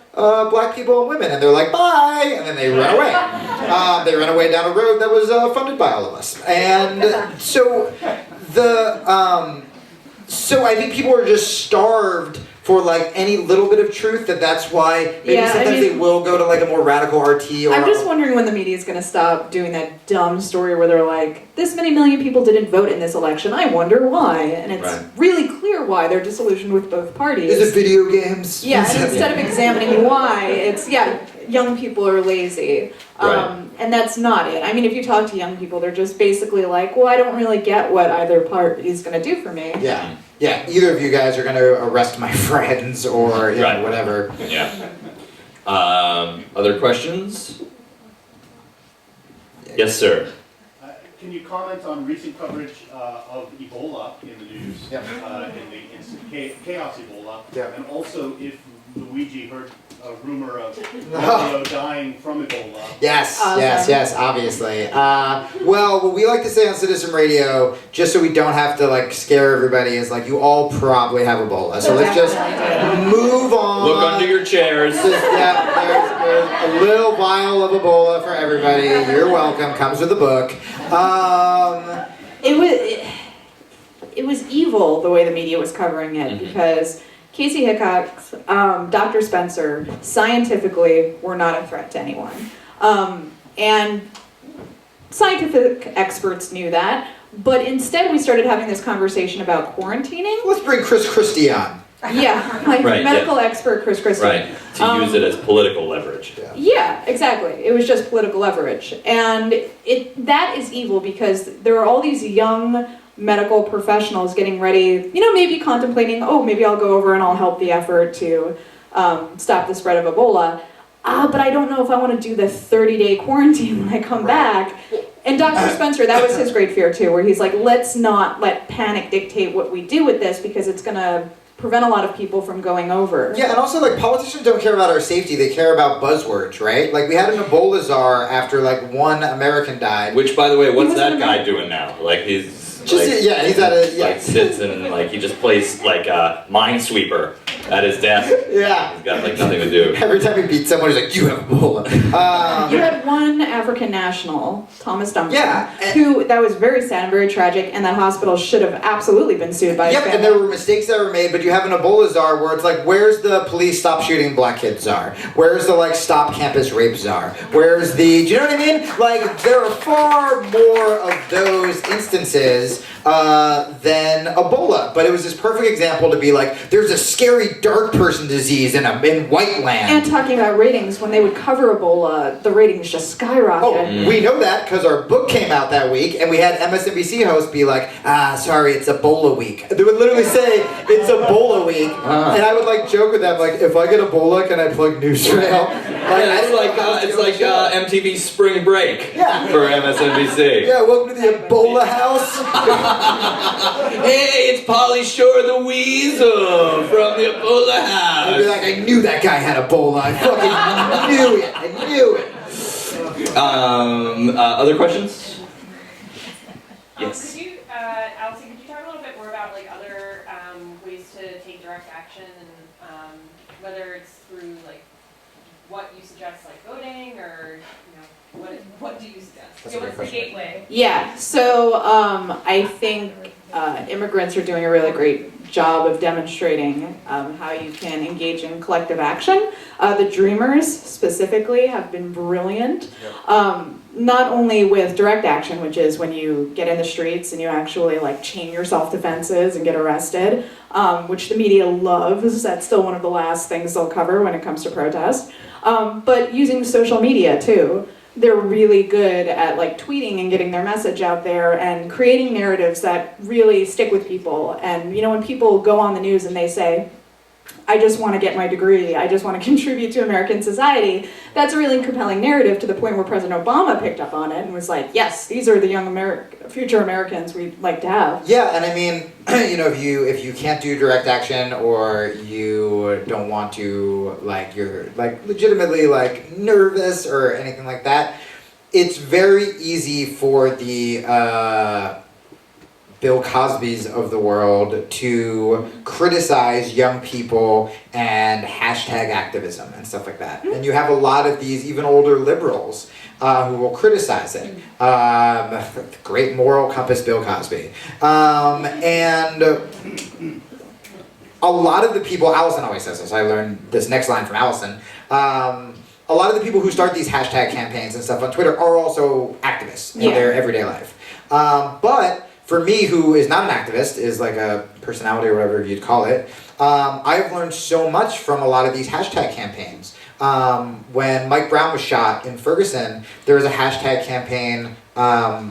black people and women? And they're like, bye, and then they run away. They run away down a road that was funded by all of us. And so I think people are just starved for like any little bit of truth. That's why maybe sometimes they will go to like a more radical RT. Or I'm just wondering when the media is going to stop doing that dumb story where they're like, this many million people didn't vote in this election. I wonder why. And it's really clear why. They're disillusioned with both parties. Is it video games? Yeah, and instead of examining why, it's, young people are lazy. And that's not it. I mean, if you talk to young people, they're just basically like, well, I don't really get what either party is going to do for me. Yeah. Yeah, either of you guys are going to arrest my friends or whatever. Yeah. Other questions? Yes, sir. Can you comment on recent coverage of Ebola in the news, Yep. in the chaos Ebola, Yep. and also if Luigi heard a rumor of Mario dying from Ebola. Yes, Awesome. yes, obviously. Well, what we like to say on Citizen Radio, just so we don't have to like scare everybody, is like you all probably have Ebola. So let's just move on. Look under your chairs. Just, yeah, there's a little vial of Ebola for everybody. You're welcome. Comes with a book. It was evil the way the media was covering it because Casey Hickox, Dr. Spencer, scientifically were not a threat to anyone. And scientific experts knew that, but instead we started having this conversation about quarantining. Let's bring Chris Christie on. Yeah, like Right, medical expert Chris Christie. Right, to use it as political leverage. Yeah, exactly. It was just political leverage. And that is evil because there are all these young medical professionals getting ready, maybe contemplating, maybe I'll go over and I'll help the effort to stop the spread of Ebola. But I don't know if I want to do the 30-day quarantine when I come back. And Dr. Spencer, that was his great fear too, where he's like, let's not let panic dictate what we do with this because it's going to prevent a lot of people from going over. Yeah, and also like politicians don't care about our safety, they care about buzzwords, right? Like we had an Ebola czar after like one American died. Which, by the way, what's that guy doing now? Like he's Just, yeah, he's at a, yeah. like sits and like he just plays like a minesweeper at his desk. Yeah. He's got like nothing to do. Every time he beats someone, he's like, you have Ebola. You had one African national, Thomas Duncan, Yeah, and- who, that was very sad and very tragic, and that hospital should have absolutely been sued by his Yep, family. and there were mistakes that were made, but you have an Ebola czar where it's like, where's the police stop shooting black kids czar? Where's the like stop campus rape czar? Where's the, do you know what I mean? Like, there are far more of those instances than Ebola, but it was this perfect example to be like, there's a scary dark person disease in white land. And talking about ratings, when they would cover Ebola, the ratings just skyrocketed. Oh, we know that because our book came out that week, and we had MSNBC hosts be like, sorry, it's Ebola week. They would literally say, it's Ebola week, and I would like joke with them, like, if I get Ebola, can I plug Newsfail? It's like MTV Spring Break for MSNBC. Yeah, welcome to the Ebola house. Hey, it's Pauly Shore the Weasel from the Ebola I'd be House. like, I knew that guy had Ebola. I fucking knew it. I knew it. Other questions? Yes. Could you, Allison, could you talk a little bit more about like other ways to take direct action and whether it's through like what you suggest, like voting, or what do you suggest? That's a great What's the question. gateway? Yeah, so I think immigrants are doing a really great job of demonstrating how you can engage in collective action. The Dreamers specifically have been brilliant. Not only with direct action, which is when you get in the streets and you actually like chain yourself to fences and get arrested, which the media loves. That's still one of the last things they'll cover when it comes to protest. But using social media too. They're really good at like tweeting and getting their message out there and creating narratives that really stick with people. And when people go on the news and they say, I just want to get my degree, I just want to contribute to American society, that's a really compelling narrative to the point where President Obama picked up on it and was like, yes, these are the young future Americans we'd like to have. Yeah, and I mean, if you can't do direct action or you don't want to, like, you're like legitimately like nervous or anything like that, it's very easy for the Bill Cosby's of the world to criticize young people and hashtag activism and stuff like that. And you have a lot of these even older liberals who will criticize it. Great moral compass, Bill Cosby. And a lot of the people, Allison always says this, I learned this next line from Allison, a lot of the people who start these hashtag campaigns and stuff on Twitter are also activists in their everyday life. But for me, who is not an activist, is like a personality or whatever you'd call it, I've learned so much from a lot of these hashtag campaigns. When Mike Brown was shot in Ferguson, there was a hashtag campaign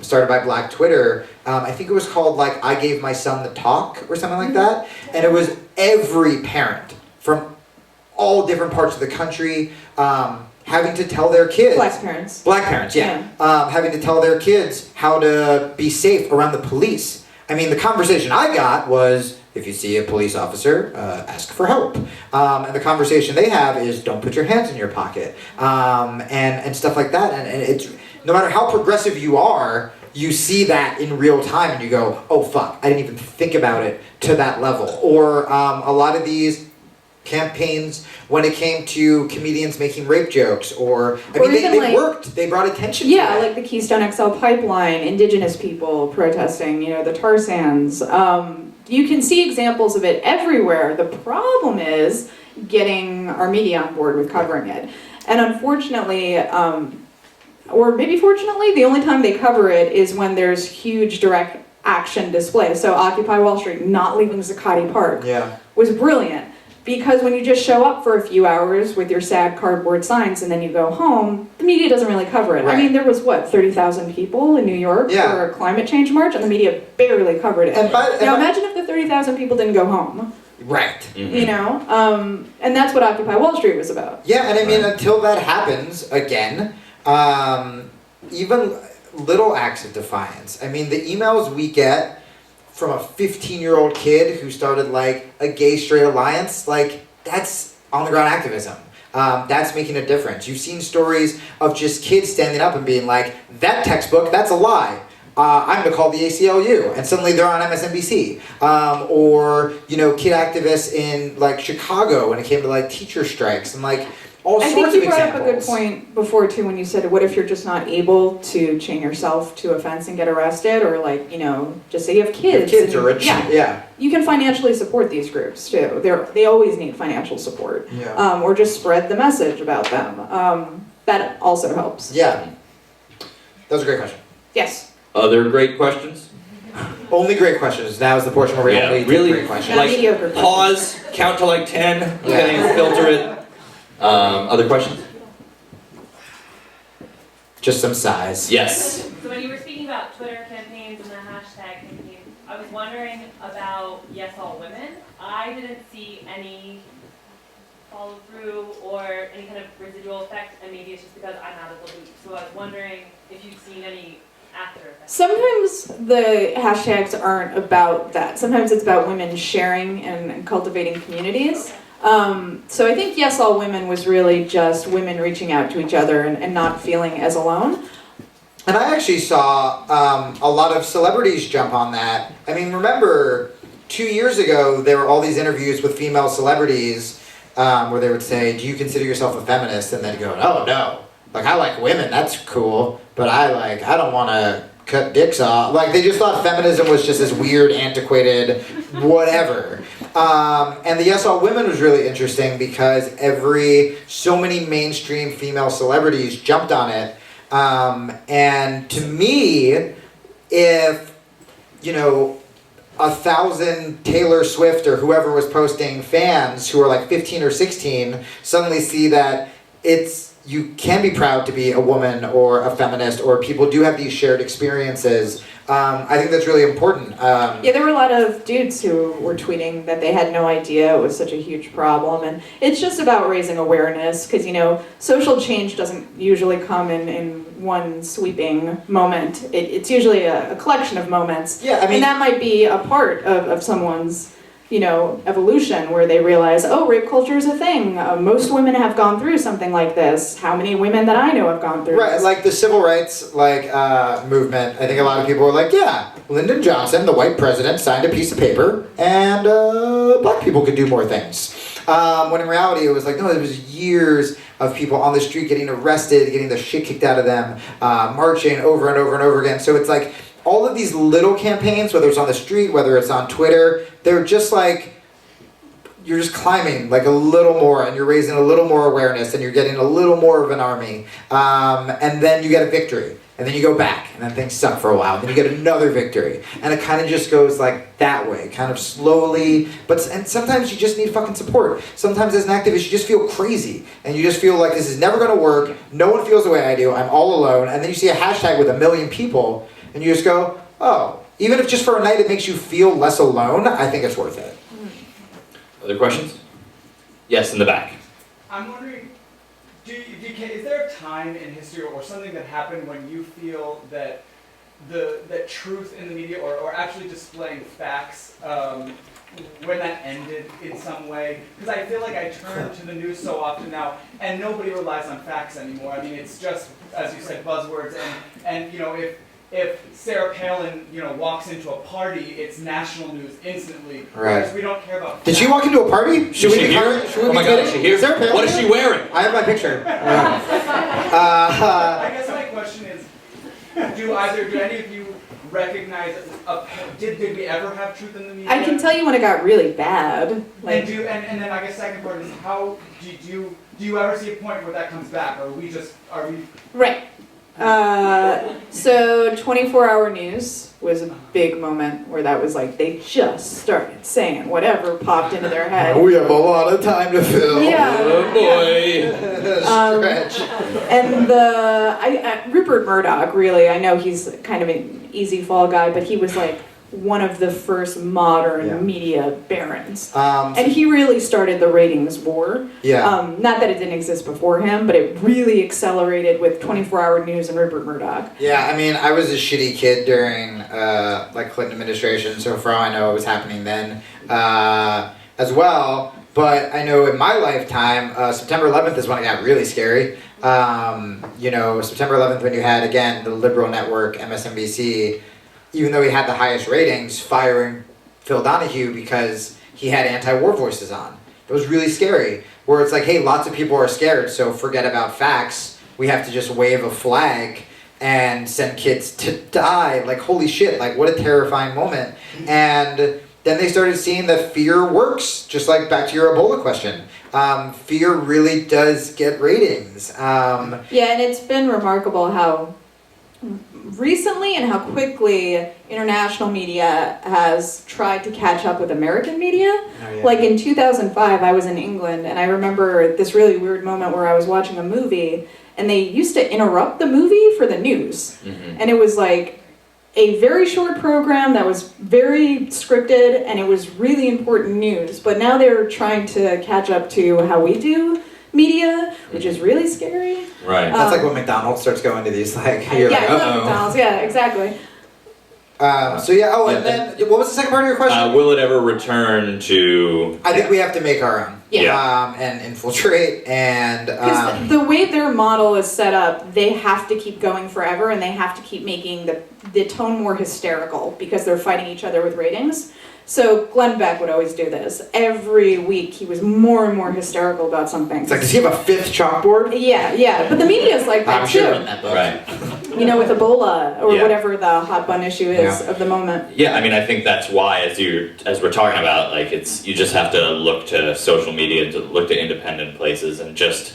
started by Black Twitter. I think it was called like I Gave My Son the Talk or something like that. And it was every parent from all different parts of the country having to tell their kids. Black parents, yeah. Having to tell their kids how to be safe around the police. I mean, the conversation I got was, if you see a police officer, ask for help. And the conversation they have is don't put your hands in your pocket, and stuff like that. And it's, no matter how progressive you are, you see that in real time and you go, oh fuck, I didn't even think about it to that level. Or a lot of these campaigns when it came to comedians making rape jokes, or I mean, they worked. They brought attention to it. Yeah, like the Keystone XL pipeline, indigenous people protesting, the tar sands. You can see examples of it everywhere. The problem is getting our media on board with covering it. And unfortunately, or maybe fortunately, the only time they cover it is when there's huge direct action display. So Occupy Wall Street not leaving Zuccotti Park was brilliant. Because when you just show up for a few hours with your sad cardboard signs and then you go home, the media doesn't really cover it. Right. I mean, there was, 30,000 people in New York for a climate change march, and the media barely covered it. Now imagine if the 30,000 people didn't go home. Right. Mm-hmm. And that's what Occupy Wall Street was about. Yeah, and I mean, until that happens again, even little acts of defiance. I mean, the emails we get from a 15-year-old kid who started like a gay-straight alliance, like that's on-the-ground activism. That's making a difference. You've seen stories of just kids standing up and being like, that textbook, that's a lie. I'm going to call the ACLU, and suddenly they're on MSNBC. Or, kid activists in like Chicago when it came to like teacher strikes and like all sorts of examples. I think you brought up a good point before too when you said, what if you're just not able to chain yourself to a fence and get arrested, or like, just say you have kids. Kids are rich. Yeah. You can financially support these groups too. They always need financial support. Yeah. Or just spread the message about them. That also helps. Yeah. That was a great question. Yes. Other great questions? Only great questions. Now is the portion where we only take great questions. Like, pause, count to like 10, filter it. Other questions? Just some size. Yes. So when you were speaking about Twitter campaigns and the hashtag campaign, I was wondering about Yes All Women. I didn't see any follow through or any kind of residual effect, and maybe it's just because I'm out of the loop. So I was wondering if you've seen any after effects. Sometimes the hashtags aren't about that. Sometimes it's about women sharing and cultivating communities. So I think Yes All Women was really just women reaching out to each other and not feeling as alone. And I actually saw a lot of celebrities jump on that. I mean, remember 2 years ago, there were all these interviews with female celebrities where they would say, do you consider yourself a feminist? And they'd go, oh, no. Like, I like women, that's cool. But I don't want to cut dicks off. Like, they just thought feminism was just this weird, antiquated whatever. And the Yes All Women was really interesting because so many mainstream female celebrities jumped on it. And to me, if, 1,000 Taylor Swift or whoever was posting fans who are like 15 or 16 suddenly see that you can be proud to be a woman or a feminist, or people do have these shared experiences. I think that's really important. There were a lot of dudes who were tweeting that they had no idea it was such a huge problem, and it's just about raising awareness, because social change doesn't usually come in one sweeping moment. It's usually a collection of moments. Yeah, I mean, and that might be a part of someone's evolution, where they realize, oh, rape culture is a thing. Most women have gone through something like this. How many women that I know have gone through right, this? like the civil rights movement. I think a lot of people were like, yeah, Lyndon Johnson, the white president, signed a piece of paper, and black people could do more things. When in reality, it was like, no, there was years of people on the street getting arrested, getting the shit kicked out of them, marching over and over and over again. So it's like, all of these little campaigns, whether it's on the street, whether it's on Twitter, they're just like, you're just climbing like a little more, and you're raising a little more awareness, and you're getting a little more of an army. And then you get a victory, and then you go back, and then things suck for a while, and then you get another victory. And it kind of just goes like that way, kind of slowly. And sometimes you just need fucking support. Sometimes as an activist, you just feel crazy, and you just feel like this is never going to work. No one feels the way I do. I'm all alone. And then you see a hashtag with 1 million people, and you just go, oh, even if just for a night it makes you feel less alone, I think it's worth it. Other questions? Yes, in the back. I'm wondering, is there a time in history or something that happened when you feel that that truth in the media or actually displaying facts when that ended in some way? Because I feel like I turn to the news so often now, and nobody relies on facts anymore. I mean, it's just, as you said, buzzwords, and you know, if Sarah Palin, you know, walks into a party, it's national news instantly. Right. Because we don't care about. Did she walk into a party? Is she here? Oh my God, is she here? Sarah Palin What is she wearing? I have my picture. I guess my question is, do any of you recognize did we ever have truth in the media? I can tell you when it got really bad. And then I guess second part is how do you ever see a point where that comes back, or are we? Right. So 24-hour news was a big moment where that was like they just started saying whatever popped into their head. We have a lot of time to fill. Yeah. Oh boy. Stretch. And Rupert Murdoch, really, I know he's kind of an easy fall guy, but he was like one of the first modern media barons. And he really started the ratings war. Yeah. Not that it didn't exist before him, but it really accelerated with 24-hour news and Rupert Murdoch. Yeah, I mean, I was a shitty kid during like Clinton administration, so for all I know, it was happening then as well. But I know in my lifetime, September 11th is when it got really scary. You know, September 11th when you had, again, the liberal network, MSNBC, even though he had the highest ratings, firing Phil Donahue because he had anti-war voices on. It was really scary. Where it's like, hey, lots of people are scared, so forget about facts. We have to just wave a flag and send kids to die. Like, holy shit, like, what a terrifying moment. And then they started seeing that fear works, just like back to your Ebola question. Fear really does get ratings. Yeah, and it's been remarkable how recently and how quickly international media has tried to catch up with American media. Oh, yeah. Like in 2005, I was in England, and I remember this really weird moment where I was watching a movie, and they used to interrupt the movie for the news. Mm-hmm. And it was like a very short program that was very scripted, and it was really important news. But now they're trying to catch up to how we do media, which is really scary. Right. That's like when McDonald's starts going to these, like, Yeah, you're like, I love uh-oh. McDonald's. Yeah, exactly. So yeah, and then, what was the second part of your question? Will it ever return to... I think we have to make our own. Yeah. And infiltrate and... Because the way their model is set up, they have to keep going forever, and they have to keep making the tone more hysterical because they're fighting each other with ratings. So Glenn Beck would always do this. Every week he was more and more hysterical about something. It's like, does he have a fifth chalkbord? Yeah. But the media's like that I'm too. sure in that book. Right. You know, with Ebola or Yeah. whatever the hot button issue is of the moment. Yeah, I mean, I think that's why, as we're talking about, like, you just have to look to social media, to look to independent places, and just,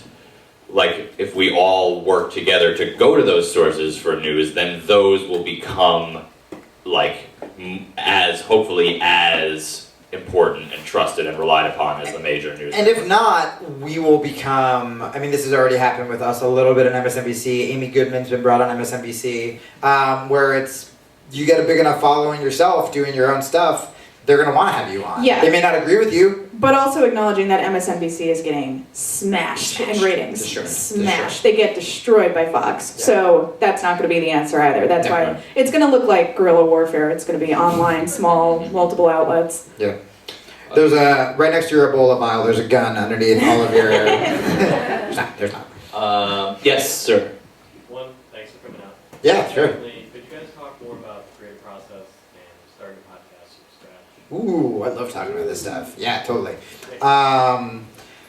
like, if we all work together to go to those sources for news, then those will become, like, hopefully as important and trusted and relied upon as the major news. And if not, we will become, I mean, this has already happened with us a little bit on MSNBC. Amy Goodman's been brought on MSNBC, where it's, you get a big enough following yourself doing your own stuff, they're going to want to have you on. Yeah. They may not agree with you. But also acknowledging that MSNBC is getting smashed in ratings. Destroyed. Smashed. They get destroyed by Fox. Yeah. So that's not going to be the answer either. That's why Right. it's going to look like guerrilla warfare. It's going to be online, small, multiple outlets. Yeah. There's right next to your Ebola vial, there's a gun underneath all of your... there's not. Yes, sir. One, thanks for coming out. Yeah, sure. Secondly, could you guys talk more about the creative process and starting podcasts from scratch? Ooh, I love talking about this stuff. Yeah, totally.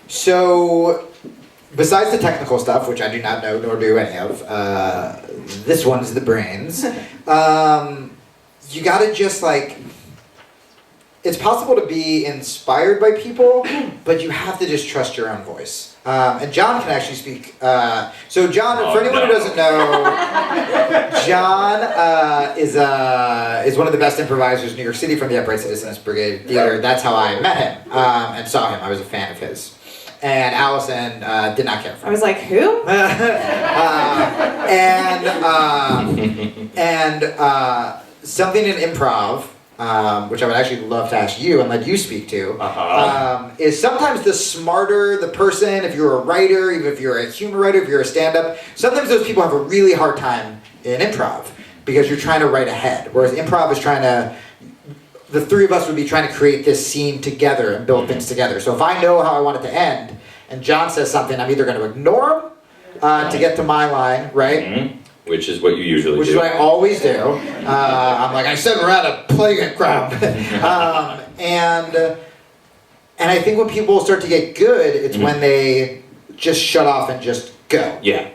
So, besides the technical stuff, which I do not know nor do any of, this one's the brains. You gotta just like, it's possible to be inspired by people, but you have to just trust your own voice. And John can actually speak. So John, for anyone who doesn't know, John is one of the best improvisers in New York City from the Upright Citizens Brigade Theater. That's how I met him and saw him. I was a fan of his. And Allison did not care for I him. was like, who? Something in improv, which I would actually love to ask you and let you speak to, is sometimes the smarter the person, if you're a writer, even if you're a humor writer, if you're a stand-up, sometimes those people have a really hard time in improv because you're trying to write ahead, whereas improv is trying to the three of us would be trying to create this scene together and build things together. So if I know how I want it to end, and John says something, I'm either going to ignore him to get to my line, right? Mm-hmm. Which is what you usually Which do. is what I always do. I'm like, I said we're at a playground. And I think when people start to get good, it's when they just shut off and just go. Yeah.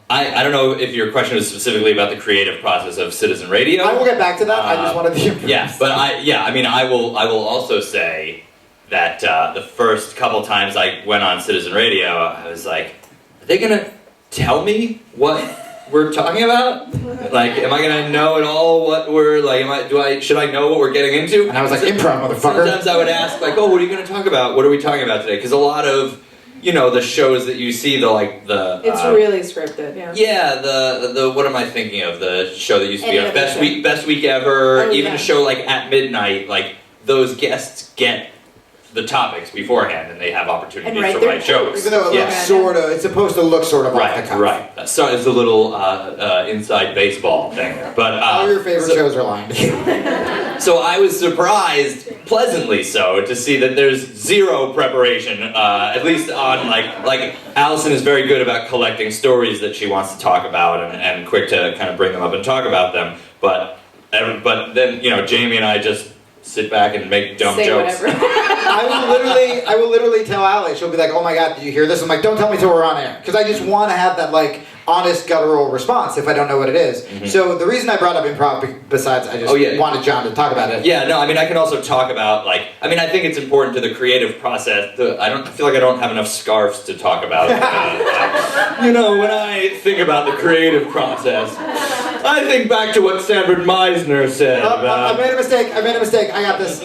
I don't know if your question was specifically about the creative process of citizen radio. I will get back to that. I just wanted to. Yeah, but I mean, I will also say that the first couple times I went on citizen radio, I was like, are they gonna tell me what we're talking about? Like, am I gonna know at all what we're like? Should I know what we're getting into? And I was like, improv, motherfucker. Sometimes I would ask, like, oh, what are you gonna talk about? What are we talking about today? Because a lot of the shows that you see, It's really scripted, yeah. Yeah, the what am I thinking of? The show that used to be Any on other Best Week Ever, Oh, even yeah. a show like At Midnight, like those guests get the topics beforehand and they have opportunities And write to their write jokes. Even though it Yeah. looks it's supposed to look sort of off the cuff. Right. So it's a little inside baseball thing. But All your favorite shows are lying to you. so I was surprised, pleasantly so, to see that there's zero preparation, at least on like Allison is very good about collecting stories that she wants to talk about and quick to kind of bring them up and talk about them. But then Jamie and I just sit back and make dumb Say jokes. whatever. I will literally tell Allie. She'll be like, "Oh my God, did you hear this?" I'm like, "Don't tell me till we're on air," because I just want to have that like honest, guttural response if I don't know what it is. Mm-hmm. So the reason I brought up improv, besides I just wanted John to talk about it. Yeah, no, I mean, I can also talk about, I think it's important to the creative process. I feel like I don't have enough scarves to talk about. When I think about the creative process, I think back to what Sanford Meisner said. I made a mistake. I got this.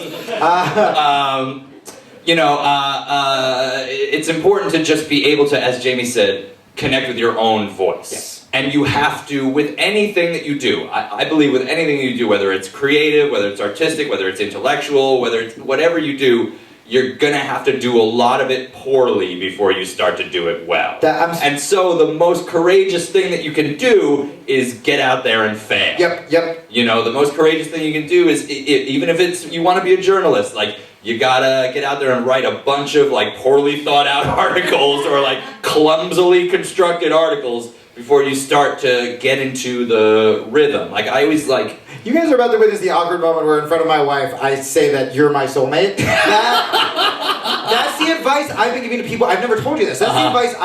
It's important to just be able to, as Jamie said, connect with your own voice. Yes. And you have to, with anything that you do, I believe with anything you do, whether it's creative, whether it's artistic, whether it's intellectual, whether it's whatever you do, you're gonna have to do a lot of it poorly before you start to do it well. And so the most courageous thing that you can do is get out there and fail. Yep. The most courageous thing you can do is, even if it's, you wanna be a journalist, you gotta get out there and write a bunch of poorly thought out articles or clumsily constructed articles before you start to get into the rhythm. I always You guys are about to witness the awkward moment where in front of my wife I say that you're my soulmate. That's the advice I've been giving to people. I've never told you this. That's the advice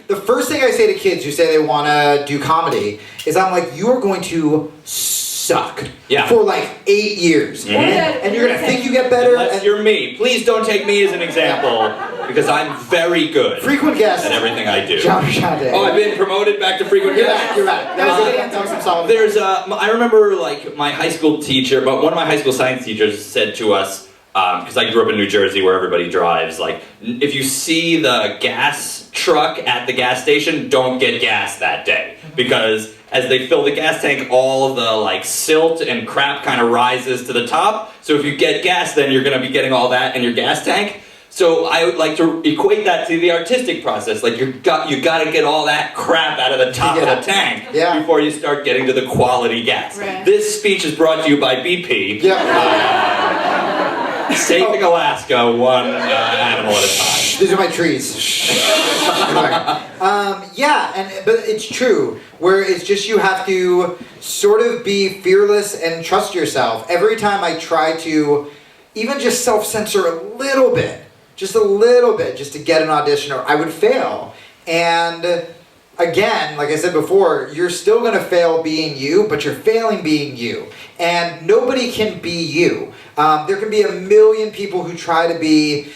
the first thing I say to kids who say they want to do comedy is I'm like, you are going to suck for 8 years. Mhm. And you're going to think you get better. Unless you're me. Please don't take me as an example, because I'm very good Frequent guest at everything I do. Frusciante. Oh, I've been promoted back to frequent guest. You're back. That was some solid. There's I remember my high school teacher, but one of my high school science teachers said to us, because I grew up in New Jersey where everybody drives, if you see the gas truck at the gas station, don't get gas that day, because as they fill the gas tank, all of the silt and crap kind of rises to the top. So if you get gas, then you're going to be getting all that in your gas tank. So I would like to equate that to the artistic process. You got to get all that crap out of the top of the tank before you start getting to the quality gas. Right. This speech is brought to you by BP. Saving Alaska one animal at a time. These are my trees. But it's true. Where it's just you have to sort of be fearless and trust yourself. Every time I try to even just self-censor a little bit, just to get an audition, or I would fail. And again, like I said before, you're still going to fail being you, but you're failing being you. And nobody can be you. There can be a million people who try to be,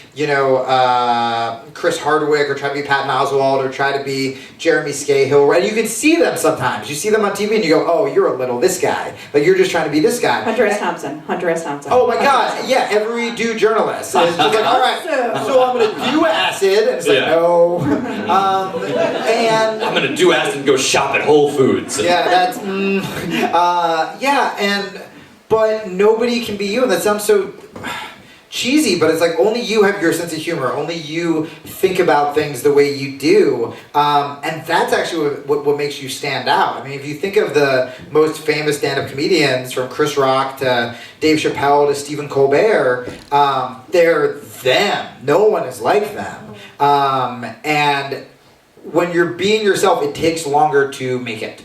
Chris Hardwick, or try to be Patton Oswalt, or try to be Jeremy Scahill, right? You can see them sometimes. You see them on TV and you go, oh, you're a little this guy. You're just trying to be this guy. Hunter S. Thompson. Oh my God, yeah, every dude journalist is just all right, so I'm going to do acid. And it's no. And I'm going to do acid and go shop at Whole Foods. But nobody can be you, and that sounds so cheesy, but it's like only you have your sense of humor. Only you think about things the way you do. And that's actually what makes you stand out. I mean, if you think of the most famous stand-up comedians, from Chris Rock to Dave Chappelle to Stephen Colbert, they're them. No one is like them. And when you're being yourself, it takes longer to make it.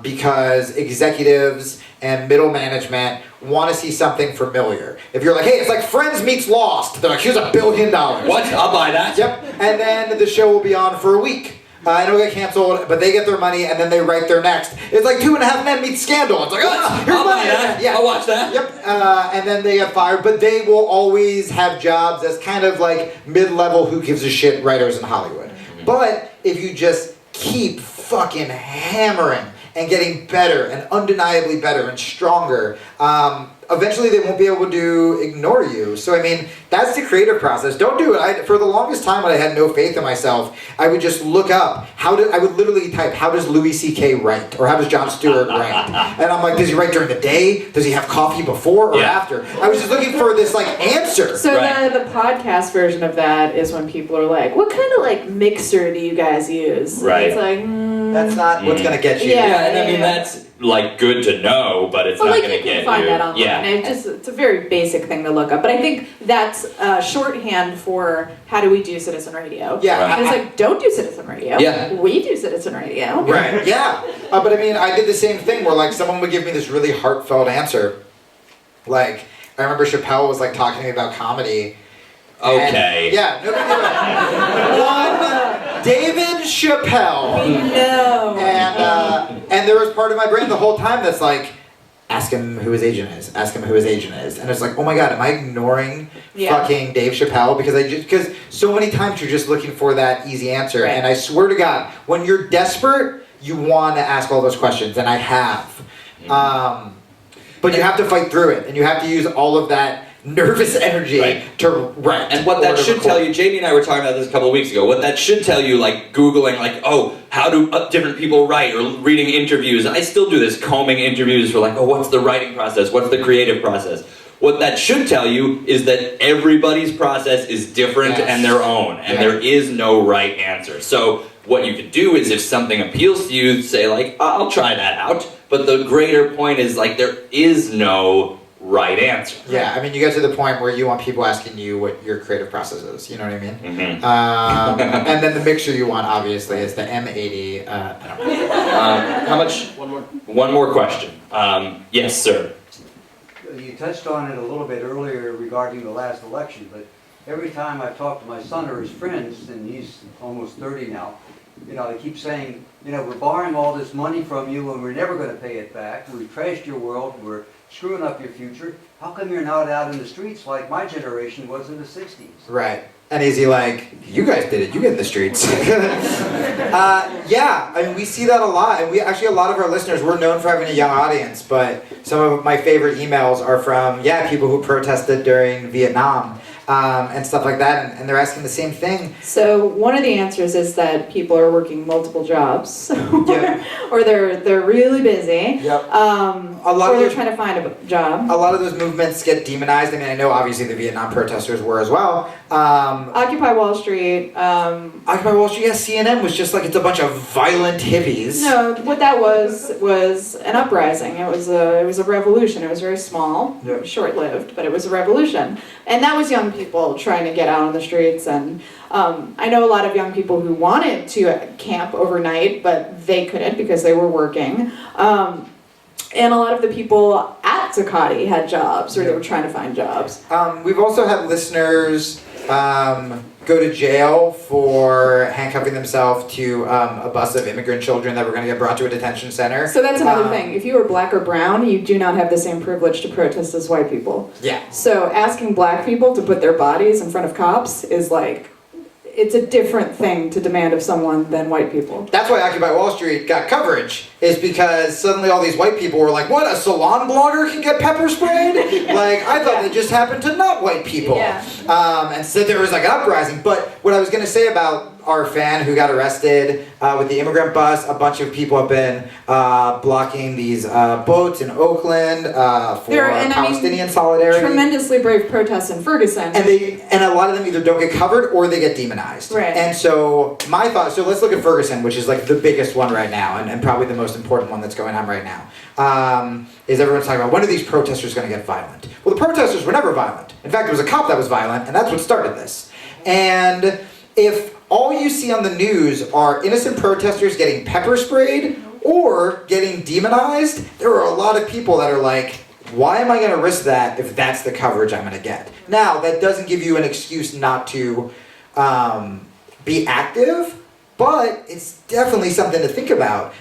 Because executives and middle management want to see something familiar. If you're like, hey, it's like Friends meets Lost, they're like, here's $1 billion. What? I'll buy that. Yep. And then the show will be on for a week. And it'll get canceled, but they get their money, and then they write their next. It's like 2.5 Men meet Scandal. It's like, oh, here's I'll buy money. that. Yeah. I'll watch that. Yep. And then they get fired, but they will always have jobs as kind of like mid-level who gives a shit writers in Hollywood. But if you just keep fucking hammering and getting better and undeniably better and stronger, eventually they won't be able to ignore you. So I mean, that's the creative process. Don't do it. For the longest time when I had no faith in myself, I would just look up I would literally type, how does Louis C.K. write? Or how does Jon Stewart write? And I'm like, does he write during the day? Does he have coffee before or after? I was just looking for this like answer. So the podcast version of that is when people are like, what kind of like mixer do you guys use? Right. And it's like, that's not what's gonna get you. Yeah. And I mean, that's like good to know, but it's well, not like going to you get can find you. that online. Yeah. It's a very basic thing to look up. But I think that's shorthand for how do we do citizen radio. Yeah. Right. And it's like, don't do citizen radio. Yeah. We do citizen radio. Right, yeah. But I mean, I did the same thing where like someone would give me this really heartfelt answer. Like, I remember Chappelle was like talking to me about comedy. Okay. Yeah, no big deal. One, David Chappelle. No. And there was part of my brain the whole time that's like, ask him who his agent is. Ask him who his agent is. And it's like, oh my god, am I ignoring fucking Dave Chappelle? Because so many times you're just looking for that easy answer. Right. And I swear to God, when you're desperate, you want to ask all those questions, and I have. But you have to fight through it, and you have to use all of that nervous energy to write. And what that should tell you, Jamie and I were talking about this a couple of weeks ago, what that should tell you, like Googling, like, oh, how do different people write, or reading interviews. I still do this, combing interviews for like, oh, what's the writing process? What's the creative process? What that should tell you is that everybody's process is different and their own, and there is no right answer. So what you could do is if something appeals to you, say like, I'll try that out. But the greater point is like, there is no right answer. Yeah, I mean, you get to the point where you want people asking you what your creative process is, you know what I mean? Mm-hmm. And then the mixture you want, obviously, is the M80, I don't know. How much? One more question. Yes, sir. You touched on it a little bit earlier regarding the last election, but every time I talk to my son or his friends, and he's almost 30 now, you know, they keep saying, you know, we're borrowing all this money from you and we're never going to pay it back. We've trashed your world. We're screwing up your future. How come you're not out in the streets like my generation was in the 60s? Right. And is he like, you guys did it, you get in the streets. Yeah, I mean, we see that a lot. And we actually, a lot of our listeners, we're known for having a young audience, but some of my favorite emails are from, people who protested during Vietnam. And stuff like that, and they're asking the same thing. So one of the answers is that people are working multiple jobs, or they're really busy, or they're trying to find a job. A lot of those movements get demonized. I mean, I know obviously the Vietnam protesters were as well. Occupy Wall Street. Occupy Wall Street, CNN was just like, it's a bunch of violent hippies. No, what that was an uprising. It was a revolution. It was very small, short-lived, but it was a revolution, and that was young people trying to get out on the streets. And I know a lot of young people who wanted to camp overnight, but they couldn't because they were working. And a lot of the people at Zuccotti had jobs, or they were trying to find jobs. We've also had listeners go to jail for handcuffing themselves to a bus of immigrant children that were going to get brought to a detention center. So that's another thing. If you are black or brown, you do not have the same privilege to protest as white people. Yeah. So asking black people to put their bodies in front of cops is like, it's a different thing to demand of someone than white people. That's why Occupy Wall Street got coverage, is because suddenly all these white people were like, what, a salon blogger can get pepper sprayed? Like, I thought they just happened to not white people. Yeah. And so there was like an uprising. But what I was going to say about our fan who got arrested with the immigrant bus. A bunch of people have been blocking these boats in Oakland for Palestinian solidarity. Tremendously brave protests in Ferguson. And a lot of them either don't get covered or they get demonized. Right. And so my thought, so let's look at Ferguson, which is like the biggest one right now, and probably the most important one that's going on right now. Is everyone's talking about when are these protesters going to get violent? Well, the protesters were never violent. In fact, it was a cop that was violent, and that's what started this. And if all you see on the news are innocent protesters getting pepper sprayed or getting demonized, there are a lot of people that are like, why am I going to risk that if that's the coverage I'm going to get? Now, that doesn't give you an excuse not to be active, but it's definitely something to think about.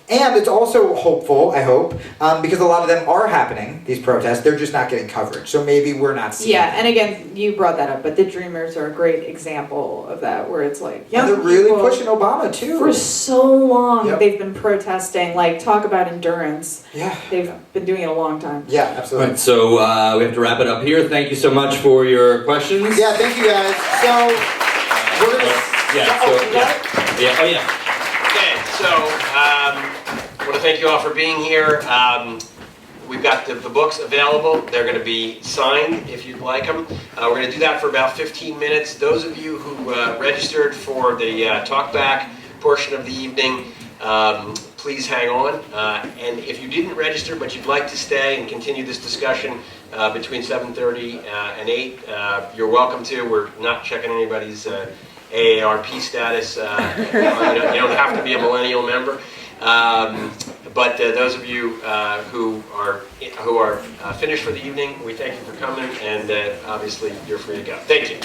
And it's also hopeful, I hope, because a lot of them are happening, these protests, they're just not getting coverage. So maybe we're not seeing Yeah, them. and again, you brought that up, but the Dreamers are a great example of that, where it's like, And young they're really people pushing Obama, too. for so long, Yep. they've been protesting, like, talk about endurance. Yeah. They've been doing it a long time. Yeah, All absolutely. right, so we have to wrap it up here. Thank you so much for your questions. Yeah, thank you guys. So, we're going to... Okay, so I want to thank you all for being here. We've got the books available. They're going to be signed if you'd like them. We're going to do that for about 15 minutes. Those of you who registered for the talkback portion of the evening, please hang on. And if you didn't register but you'd like to stay and continue this discussion between 7:30 and 8, you're welcome to. We're not checking anybody's AARP status. You don't have to be a millennial member. But those of you who are finished for the evening, we thank you for coming, and obviously you're free to go. Thank you.